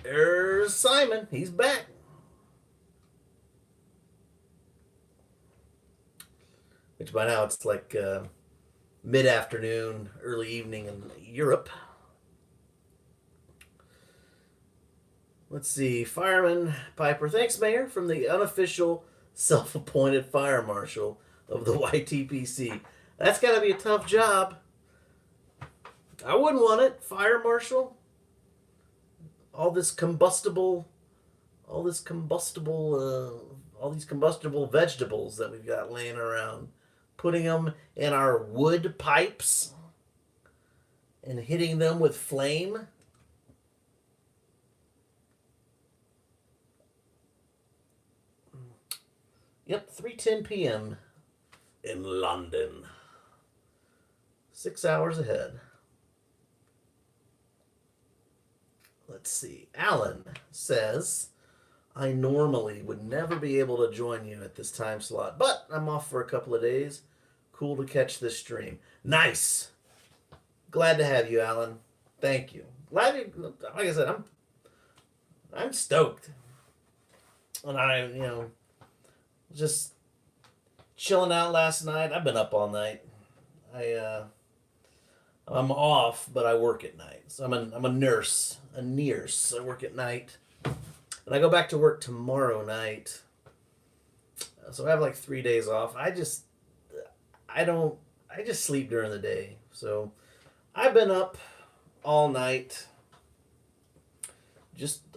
[SPEAKER 1] there's Simon. He's back. Which by now it's like mid-afternoon, early evening in Europe. Let's see. Fireman Piper. Thanks, Mayor, from the unofficial self-appointed fire marshal of the YTPC. That's got to be a tough job. I wouldn't want it. Fire marshal. All this combustible, all this combustible, all these combustible vegetables that we've got laying around. Putting them in our wood pipes and hitting them with flame. Yep, 3:10 p.m. in London. 6 hours ahead. Let's see. Alan says, I normally would never be able to join you at this time slot, but I'm off for a couple of days. Cool to catch this stream. Nice. Glad to have you, Alan. Thank you. Glad you, like I said, I'm stoked. And I, just chilling out last night. I've been up all night. I'm off, but I work at night. So I'm a nurse. A nurse. I work at night. And I go back to work tomorrow night. So I have like 3 days off. I just sleep during the day. So I've been up all night.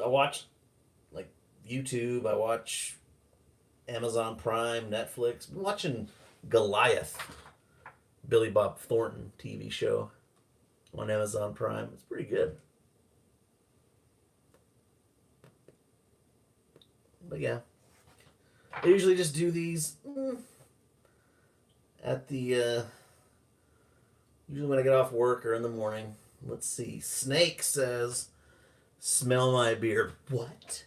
[SPEAKER 1] I watch like YouTube. I watch Amazon Prime, Netflix. I'm watching Goliath, Billy Bob Thornton TV show on Amazon Prime. It's pretty good. But yeah, I usually just do these at the usually when I get off work or in the morning. Let's see. Snake says, "Smell my beer." What?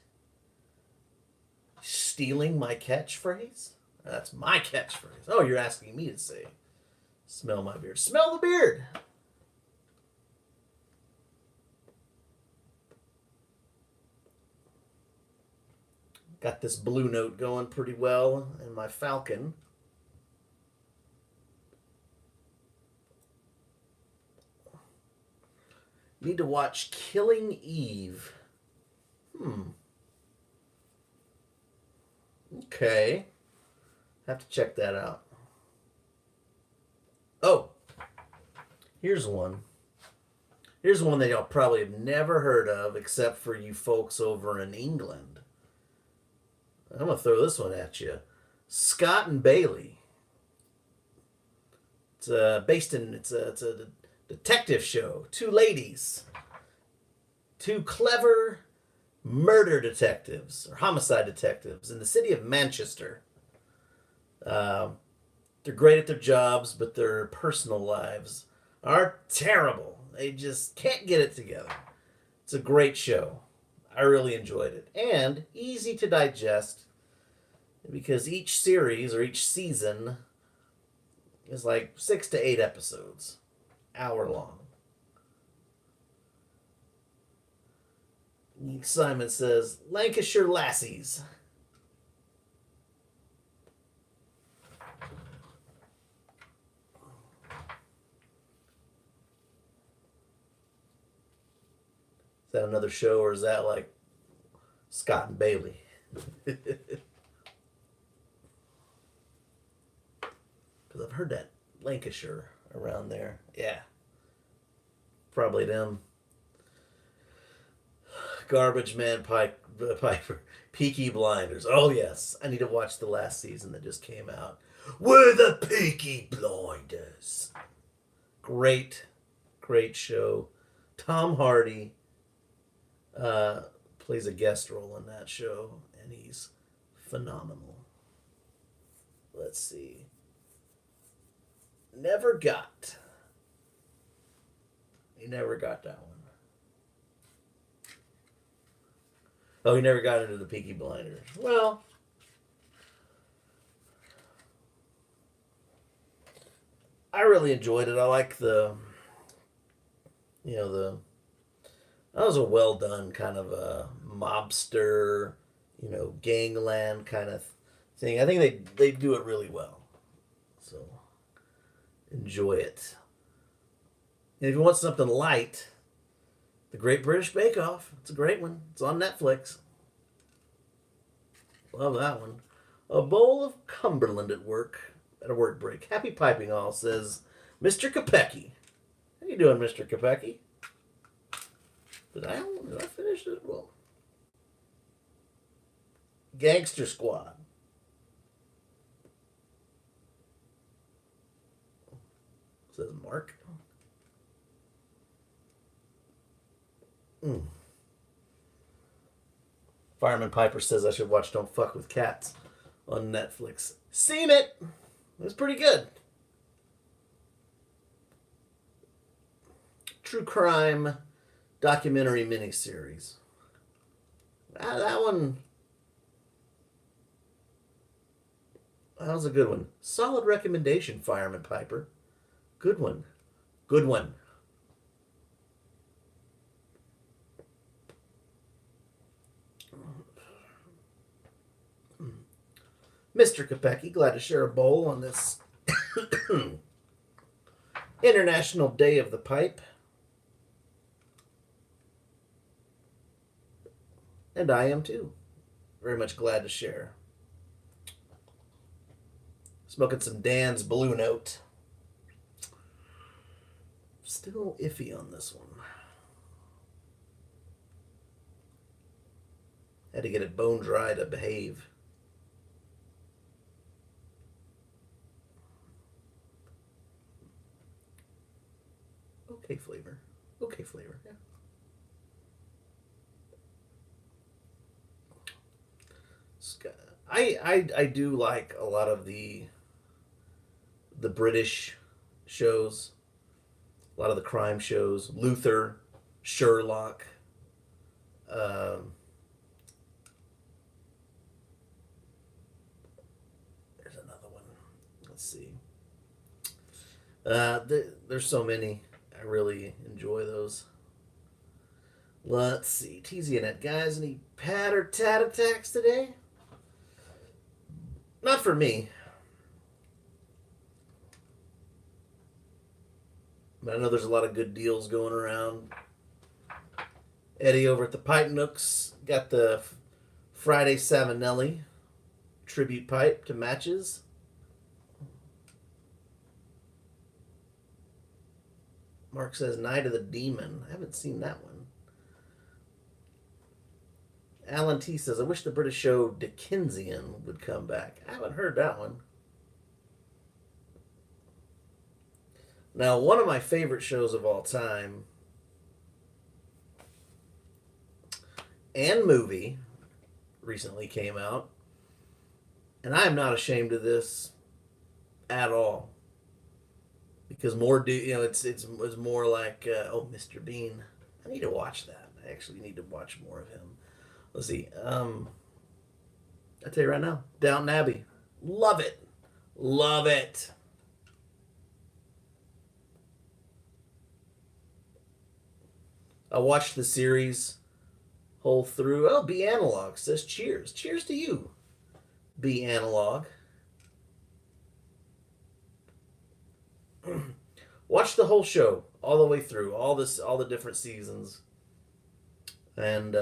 [SPEAKER 1] Stealing my catchphrase? That's my catchphrase. Oh, you're asking me to say, "Smell my beard." Smell the beard. Got this Blue Note going pretty well in my Falcon. Need to watch Killing Eve. Okay. Have to check that out. Oh. Here's one. Here's one that y'all probably have never heard of except for you folks over in England. I'm going to throw this one at you. Scott and Bailey. It's it's a detective show. Two ladies. Two clever murder detectives or homicide detectives in the city of Manchester. They're great at their jobs, but their personal lives are terrible. They just can't get it together. It's a great show. I really enjoyed it. And easy to digest because each series or each season is like 6 to 8 episodes, hour long. Simon says, Lancashire Lassies. Is that another show or is that like Scott and Bailey? Because I've heard that Lancashire around there. Yeah. Probably them. Garbage Man Piper. Peaky Blinders. Oh, yes. I need to watch the last season that just came out. We're the Peaky Blinders. Great show. Tom Hardy plays a guest role in that show, and he's phenomenal. Let's see. Never got. He never got that one. Oh, he never got into the Peaky Blinders. Well, I really enjoyed it. I like that was a well done kind of a mobster, gangland kind of thing. I think they do it really well. So enjoy it. And if you want something light, The Great British Bake Off. It's a great one. It's on Netflix. Love that one. A bowl of Cumberland at a work break. Happy piping all, says Mr. Kopecky. How do you doing, Mr. Kopecky? Did I finish it? Well, Gangster Squad. Says Mark. Fireman Piper says I should watch Don't Fuck with Cats on Netflix. Seen it. It was pretty good. True crime documentary miniseries. That one. That was a good one. Solid recommendation, Fireman Piper. Good one. Good one. Mr. Kopecky, glad to share a bowl on this International Day of the Pipe. And I am too. Very much glad to share. Smoking some Dan's Blue Note. Still iffy on this one. Had to get it bone dry to behave. Okay flavor. Okay flavor, yeah. I do like a lot of the British shows, a lot of the crime shows. Luther, Sherlock. There's another one. Let's see. There's so many. I really enjoy those. Let's see. TZNet guys, any pat or tat attacks today? Not for me. But I know there's a lot of good deals going around. Eddie over at the Pipe Nooks got the Friday Savinelli tribute pipe to matches. Mark says Night of the Demon. I haven't seen that one. Alan T says, I wish the British show Dickensian would come back. I haven't heard that one. Now, one of my favorite shows of all time and movie recently came out, and I am not ashamed of this at all, because it's more like Mr. Bean. I need to watch that. I actually need to watch more of him. Let's see. I tell you right now, Downton Abbey, love it, love it. I watched the series whole through. Oh, B Analog says cheers. Cheers to you, B Analog. Watch the whole show all the way through, all the different seasons. And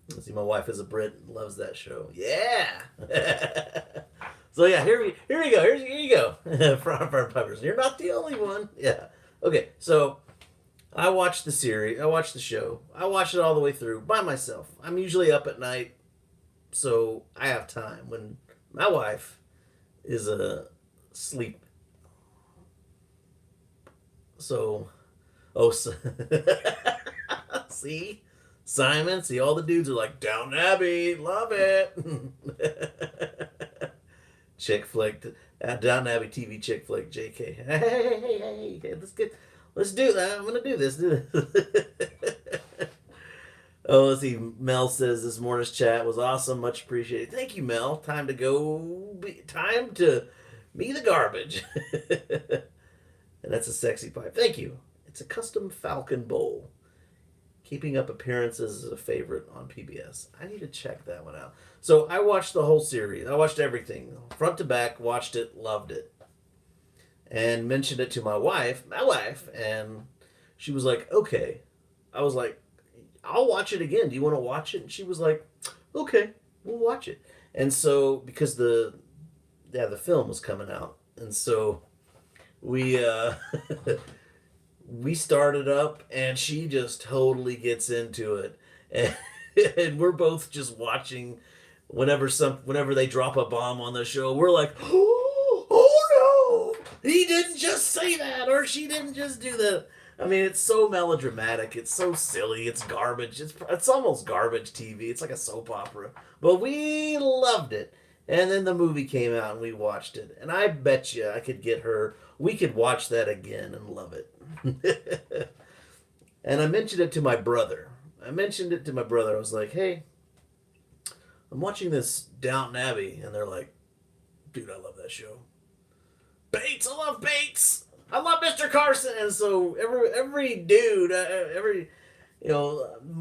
[SPEAKER 1] let's see, my wife is a Brit and loves that show. Yeah. So yeah, here we go. Here you go. Front Pipers. You're not the only one. Yeah. Okay, so I watched the series. I watched the show. I watched it all the way through by myself. I'm usually up at night, so I have time. When my wife is asleep. So, see, Simon, see, all the dudes are like, Downton Abbey, love it. Chick flick, Downton Abbey TV chick flick, JK. Hey, let's do that. I'm gonna do this. Oh, let's see. Mel says this morning's chat was awesome, much appreciated. Thank you, Mel. Time to be the garbage. And that's a sexy pipe. Thank you. It's a custom Falcon bowl. Keeping Up Appearances is a favorite on PBS. I need to check that one out. So I watched the whole series. I watched everything. Front to back, watched it, loved it. And mentioned it to my wife, and she was like, okay. I was like, I'll watch it again. Do you want to watch it? And she was like, okay, we'll watch it. And so, because the film was coming out. And so we we started up, and she just totally gets into it, and, and we're both just watching. Whenever they drop a bomb on the show, we're like, oh no, he didn't just say that, or she didn't just do that. I mean, it's so melodramatic. It's so silly. It's garbage. It's almost garbage TV. It's like a soap opera. But we loved it. And then the movie came out and we watched it. And I bet you I could get her. We could watch that again and love it. And I mentioned it to my brother. I was like, hey, I'm watching this Downton Abbey. And they're like, dude, I love that show. Bates, I love Bates. I love Mr. Carson. And so every dude,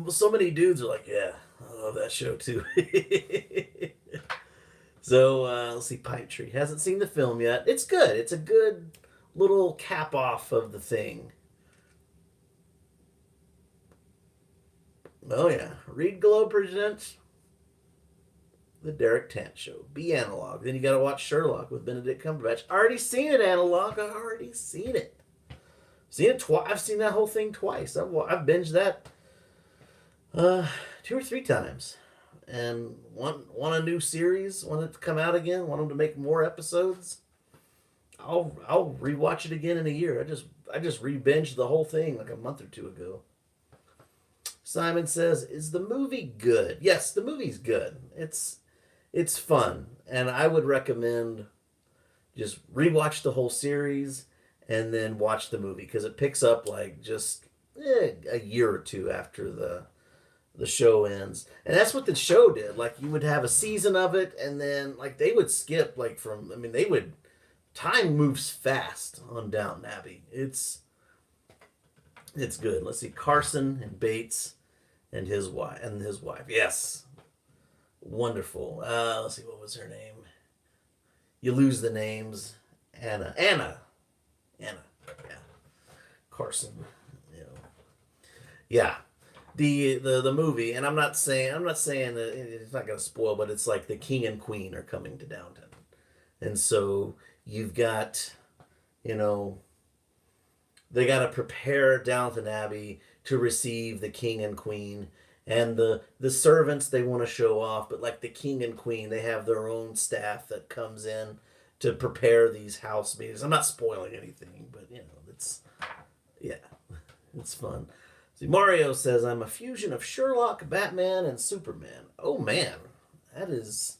[SPEAKER 1] so many dudes are like, yeah, I love that show too. So let's see, Pipe Tree. Hasn't seen the film yet. It's good. It's a good little cap off of the thing. Oh yeah, Reed Globe presents The Derek Tant Show. Be analog. Then you got to watch Sherlock with Benedict Cumberbatch. Already seen it, analog. I already seen it. Seen it twice. I've seen that whole thing twice. I've binged that 2 or 3 times. And want a new series, want it to come out again, want them to make more episodes. I'll rewatch it again in a year. I just re-binged the whole thing like a month or 2 ago. Simon says, "Is the movie good?" Yes, the movie's good. It's fun, and I would recommend just rewatch the whole series and then watch the movie because it picks up like just a year or 2 after the show ends. And that's what the show did. Like you would have a season of it and then like they would skip like time moves fast on Downton Abbey. It's good. Let's see, Carson and Bates and his wife. Yes. Wonderful. Let's see, what was her name? You lose the names. Anna. Yeah. Carson. Yeah. The movie, and I'm not saying that it's not going to spoil, but it's like the king and queen are coming to Downton, and so you've got, they got to prepare Downton Abbey to receive the king and queen, and the servants they want to show off, but like the king and queen, they have their own staff that comes in to prepare these house meetings. I'm not spoiling anything, but it's fun. See, Mario says, I'm a fusion of Sherlock, Batman, and Superman. Oh, man. That's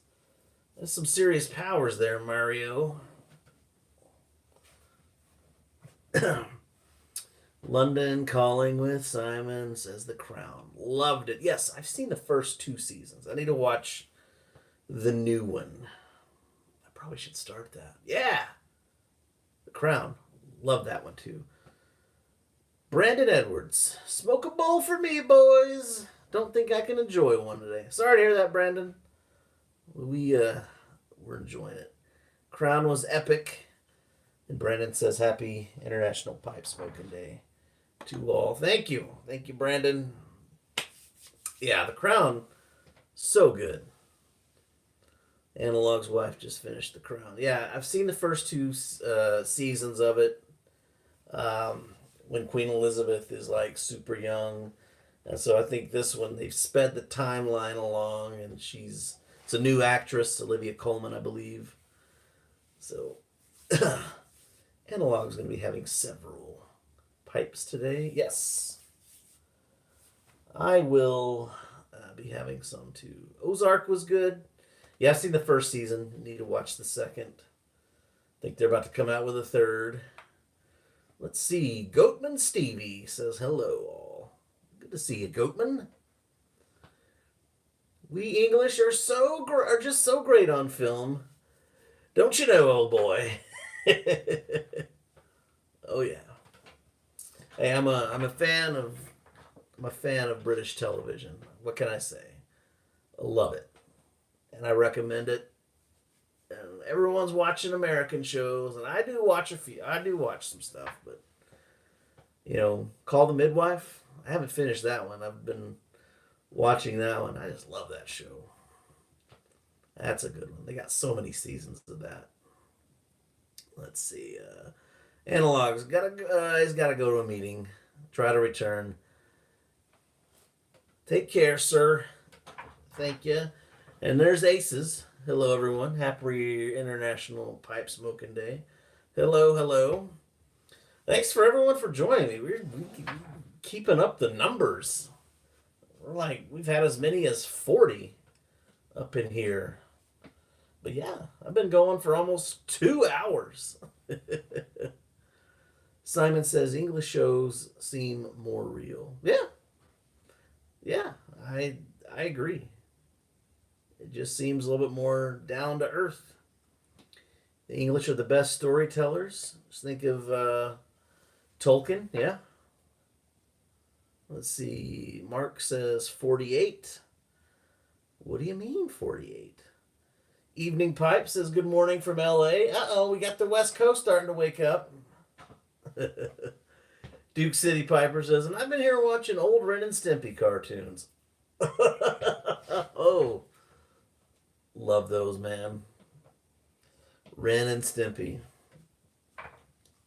[SPEAKER 1] some serious powers there, Mario. London Calling with Simon says The Crown. Loved it. Yes, I've seen the first 2 seasons. I need to watch the new one. I probably should start that. Yeah. The Crown. Love that one, too. Brandon Edwards. Smoke a bowl for me, boys. Don't think I can enjoy one today. Sorry to hear that, Brandon. We're enjoying it. Crown was epic. And Brandon says, Happy International Pipe Smoking Day to all. Thank you. Thank you, Brandon. Yeah, The Crown, so good. Analog's wife just finished The Crown. Yeah, I've seen the first 2 seasons of it. When Queen Elizabeth is like super young. And so I think this one, they've sped the timeline along, and it's a new actress, Olivia Colman, I believe. So, Analog's going to be having several pipes today. Yes. I will be having some too. Ozark was good. Yeah, I've seen the first season. Need to watch the second. I think they're about to come out with a third. Let's see. Goatman Stevie says hello all. Good to see you, Goatman. We English are just so great on film. Don't you know, old boy? Oh yeah. Hey, I'm a fan of British television. What can I say? I love it. And I recommend it. And everyone's watching American shows, and I do watch a few. I do watch some stuff, but Call the Midwife. I haven't finished that one. I've been watching that one. I just love that show. That's a good one. They got so many seasons of that. Let's see. Analogs, he's gotta go to a meeting. Try to return. Take care, sir. Thank you. And there's Aces. Hello, everyone. Happy International Pipe Smoking Day. Hello, hello. Thanks for everyone for joining me. We're keeping up the numbers. We've had as many as 40 up in here. But yeah, I've been going for almost 2 hours. Simon says English shows seem more real. Yeah, I agree. It just seems a little bit more down to earth. The English are the best storytellers. Just think of Tolkien, yeah. Let's see. Mark says 48. What do you mean 48? Evening Pipe says good morning from LA. Uh-oh, we got the West Coast starting to wake up. Duke City Piper says, and I've been here watching old Ren and Stimpy cartoons. Oh, love those, man. Ren and Stimpy.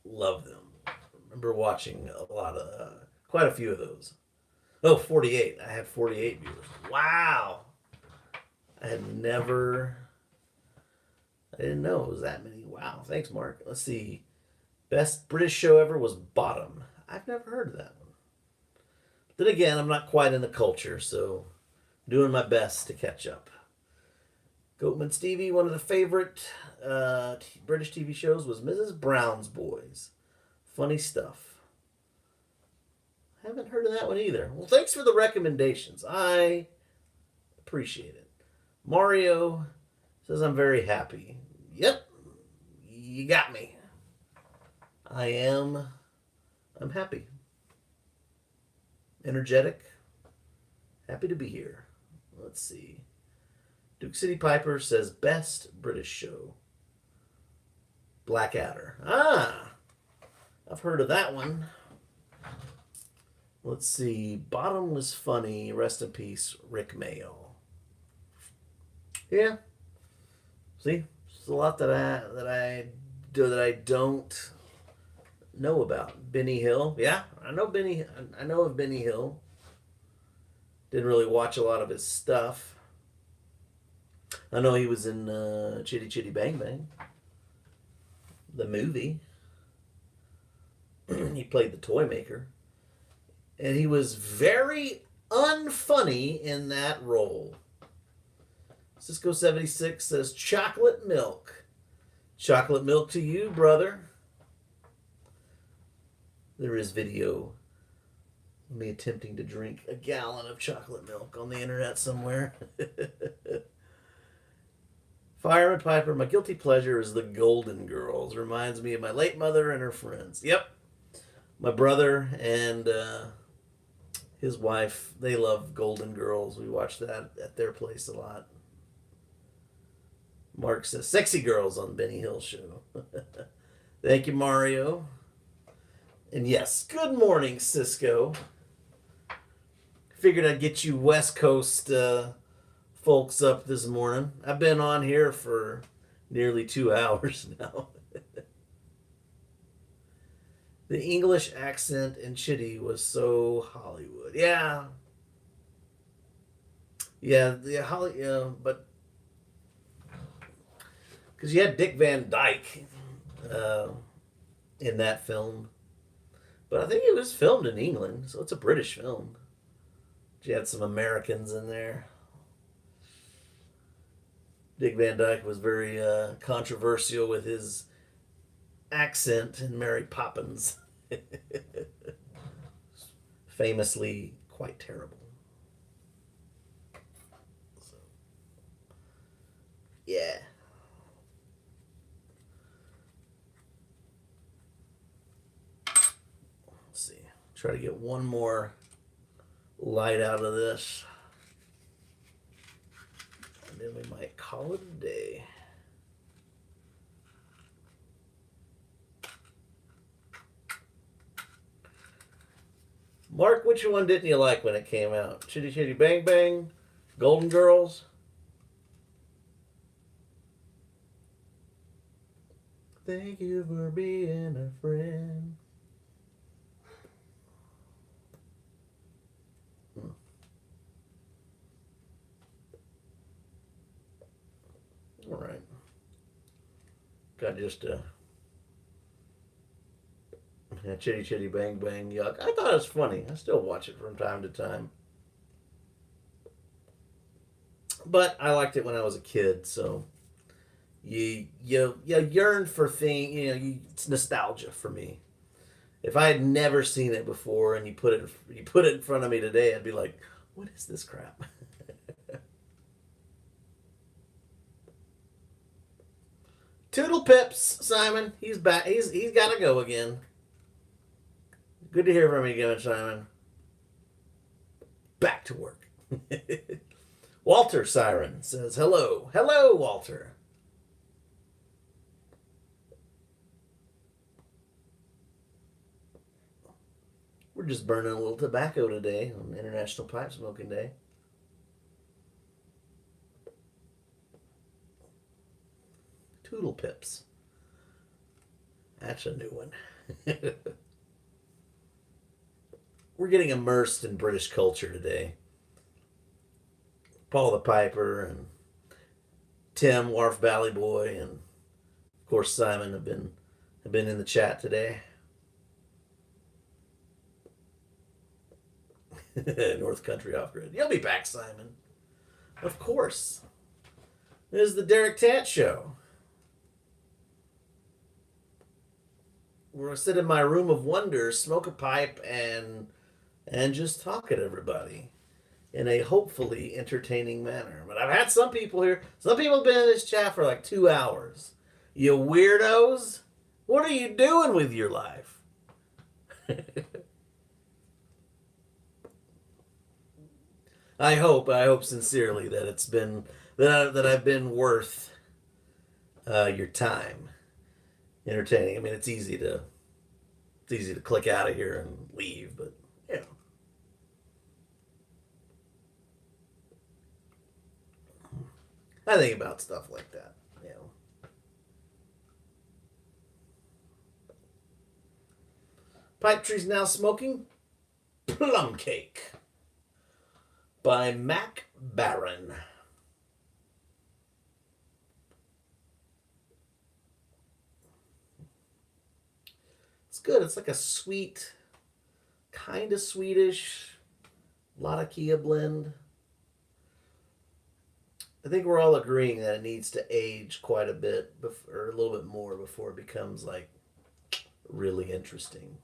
[SPEAKER 1] Love them. Remember watching a lot of, quite a few of those. Oh, 48. I had 48 viewers. Wow. I didn't know it was that many. Wow. Thanks, Mark. Let's see. Best British show ever was Bottom. I've never heard of that one. Then again, I'm not quite in the culture, so I'm doing my best to catch up. Goatman Stevie, one of the favorite British TV shows was Mrs. Brown's Boys. Funny stuff. Haven't heard of that one either. Well, thanks for the recommendations. I appreciate it. Mario says I'm very happy. Yep, you got me. I'm happy. Energetic. Happy to be here. Let's see. Duke City Piper says best British show. Blackadder. Ah, I've heard of that one. Let's see. Bottom was funny. Rest in peace, Rick Mayo. Yeah. See, there's a lot that I don't know about. Benny Hill. Yeah, I know of Benny Hill. Didn't really watch a lot of his stuff. I know he was in Chitty Chitty Bang Bang, the movie. He played the toy maker. And he was very unfunny in that role. Cisco 76 says chocolate milk. Chocolate milk to you, brother. There is video of me attempting to drink a gallon of chocolate milk on the internet somewhere. Fireman Piper, my guilty pleasure is the Golden Girls. Reminds me of my late mother and her friends. Yep. My brother and his wife, they love Golden Girls. We watch that at their place a lot. Mark says, sexy girls on Benny Hill show. Thank you, Mario. And yes, good morning, Cisco. Figured I'd get you West Coast folks up this morning. I've been on here for nearly 2 hours now. The English accent in Chitty was so Hollywood. Yeah. Yeah, but because you had Dick Van Dyke in that film. But I think it was filmed in England, so it's a British film. You had some Americans in there. Dick Van Dyke was very controversial with his accent in Mary Poppins. Famously quite terrible. So, yeah. Let's see. Try to get one more light out of this. And then we might call it a day. Mark, which one didn't you like when it came out? Chitty Chitty Bang Bang? Golden Girls? Thank you for being a friend. All right. Got just a chitty chitty bang bang yuck. I thought it was funny. I still watch it from time to time. But I liked it when I was a kid, so you yearn for things. It's nostalgia for me. If I had never seen it before and you put it in front of me today, I'd be like, "What is this crap?" Toodle pips, Simon. He's back. He's got to go again. Good to hear from you again, Simon. Back to work. Walter Siren says hello. Hello, Walter. We're just burning a little tobacco today on International Pipe Smoking Day. Toodle pips. That's a new one. We're getting immersed in British culture today. Paul the Piper and Tim, Wharf Valley Boy, and of course Simon have been in the chat today. North Country Off Grid. You'll be back, Simon. Of course. This is the Derek Tant Show. We're gonna sit in my room of wonders, smoke a pipe, and just talk at everybody in a hopefully entertaining manner. But I've had some people here. Some people have been in this chat for like 2 hours. You weirdos! What are you doing with your life? I hope sincerely that it's been that I've been worth your time, entertaining. I mean, it's easy to click out of here and leave, but you know. I think about stuff like that, you know. Pipe Tree's Now Smoking Plum Cake by Mac Barron. It's good. It's like a sweet, kind of sweetish, Latakia blend. I think we're all agreeing that it needs to age quite a bit, or a little bit more, before it becomes like really interesting.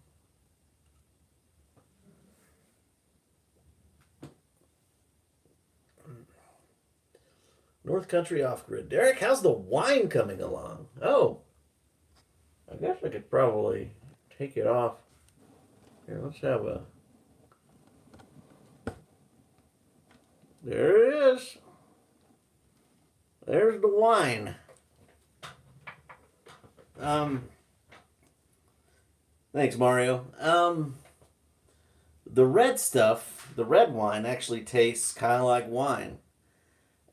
[SPEAKER 1] North Country Off Grid. Derek, how's the wine coming along? Oh, I guess I could probably take it off. Here, let's have a. There it is. There's the wine. Thanks, Mario. The red stuff, the red wine, actually tastes kind of like wine.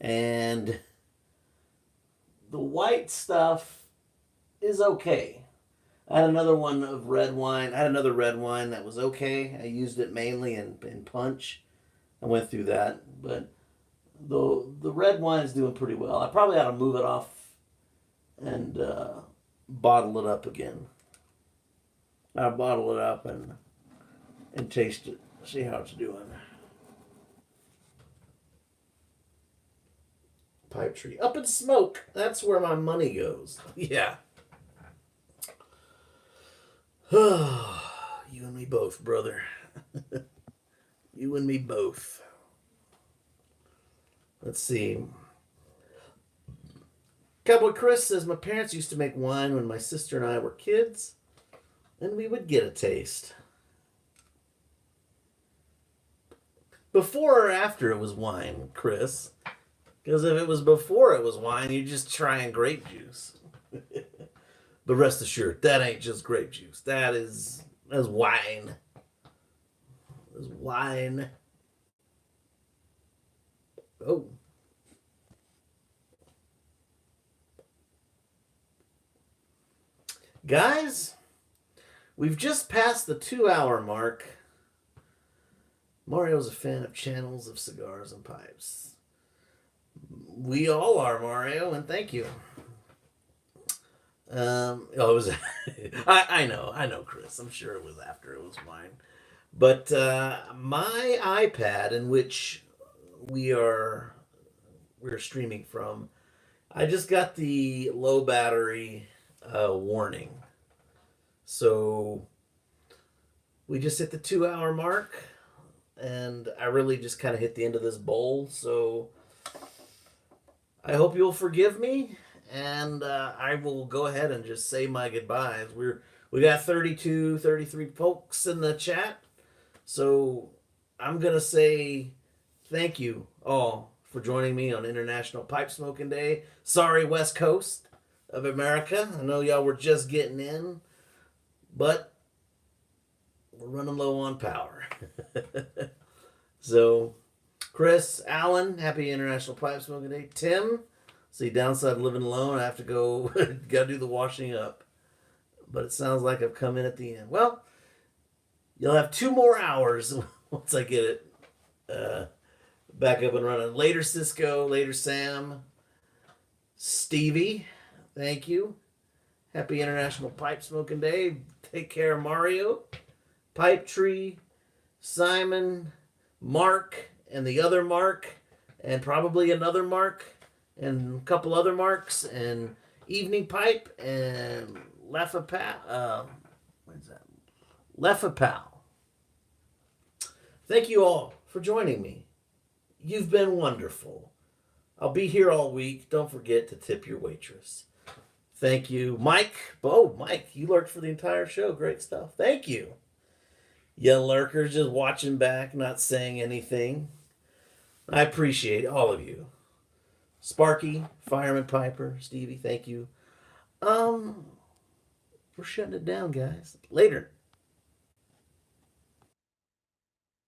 [SPEAKER 1] And the white stuff is okay. I had another one of red wine. I had another red wine that was okay. I used it mainly in punch. I went through that, but the red wine is doing pretty well. I probably ought to move it off and bottle it up again. I'll bottle it up and taste it. See how it's doing. Pipe Tree. Up in smoke. That's where my money goes. Yeah. You and me both, brother. You and me both. Let's see. Cowboy Chris says, my parents used to make wine when my sister and I were kids, and we would get a taste. Before or after it was wine, Chris? Because if it was before it was wine, you're just trying grape juice. But rest assured, that ain't just grape juice. That's wine. That's wine. Oh. Guys, we've just passed the 2-hour mark. Mario's a fan of channels of cigars and pipes. We all are, Mario, and thank you. It was. I know, Chris. I'm sure it was after it was mine. But my iPad, in which we're streaming from, I just got the low battery warning. So we just hit the 2-hour mark, and I really just kind of hit the end of this bowl. So I hope you'll forgive me, and I will go ahead and just say my goodbyes. We got 32, 33 folks in the chat, so I'm gonna say thank you all for joining me on International Pipe Smoking Day. Sorry, West Coast of America. I know y'all were just getting in, but we're running low on power. So, Chris, Alan, happy International Pipe Smoking Day. Tim, see, downside of living alone, I have to go, gotta do the washing up. But it sounds like I've come in at the end. Well, you'll have 2 more hours once I get it back up and running. Later, Cisco. Later, Sam. Stevie, thank you. Happy International Pipe Smoking Day. Take care, Mario. Pipe Tree, Simon, Mark, and the other Mark, and probably another Mark, and a couple other Marks, and Evening Pipe, and Lefapal. What is that? Lefapal. Thank you all for joining me. You've been wonderful. I'll be here all week. Don't forget to tip your waitress. Thank you. Mike. Oh, Mike, you lurked for the entire show. Great stuff. Thank you. You lurkers just watching back, not saying anything. I appreciate all of you. Sparky, Fireman Piper, Stevie, thank you. We're shutting it down, guys. Later.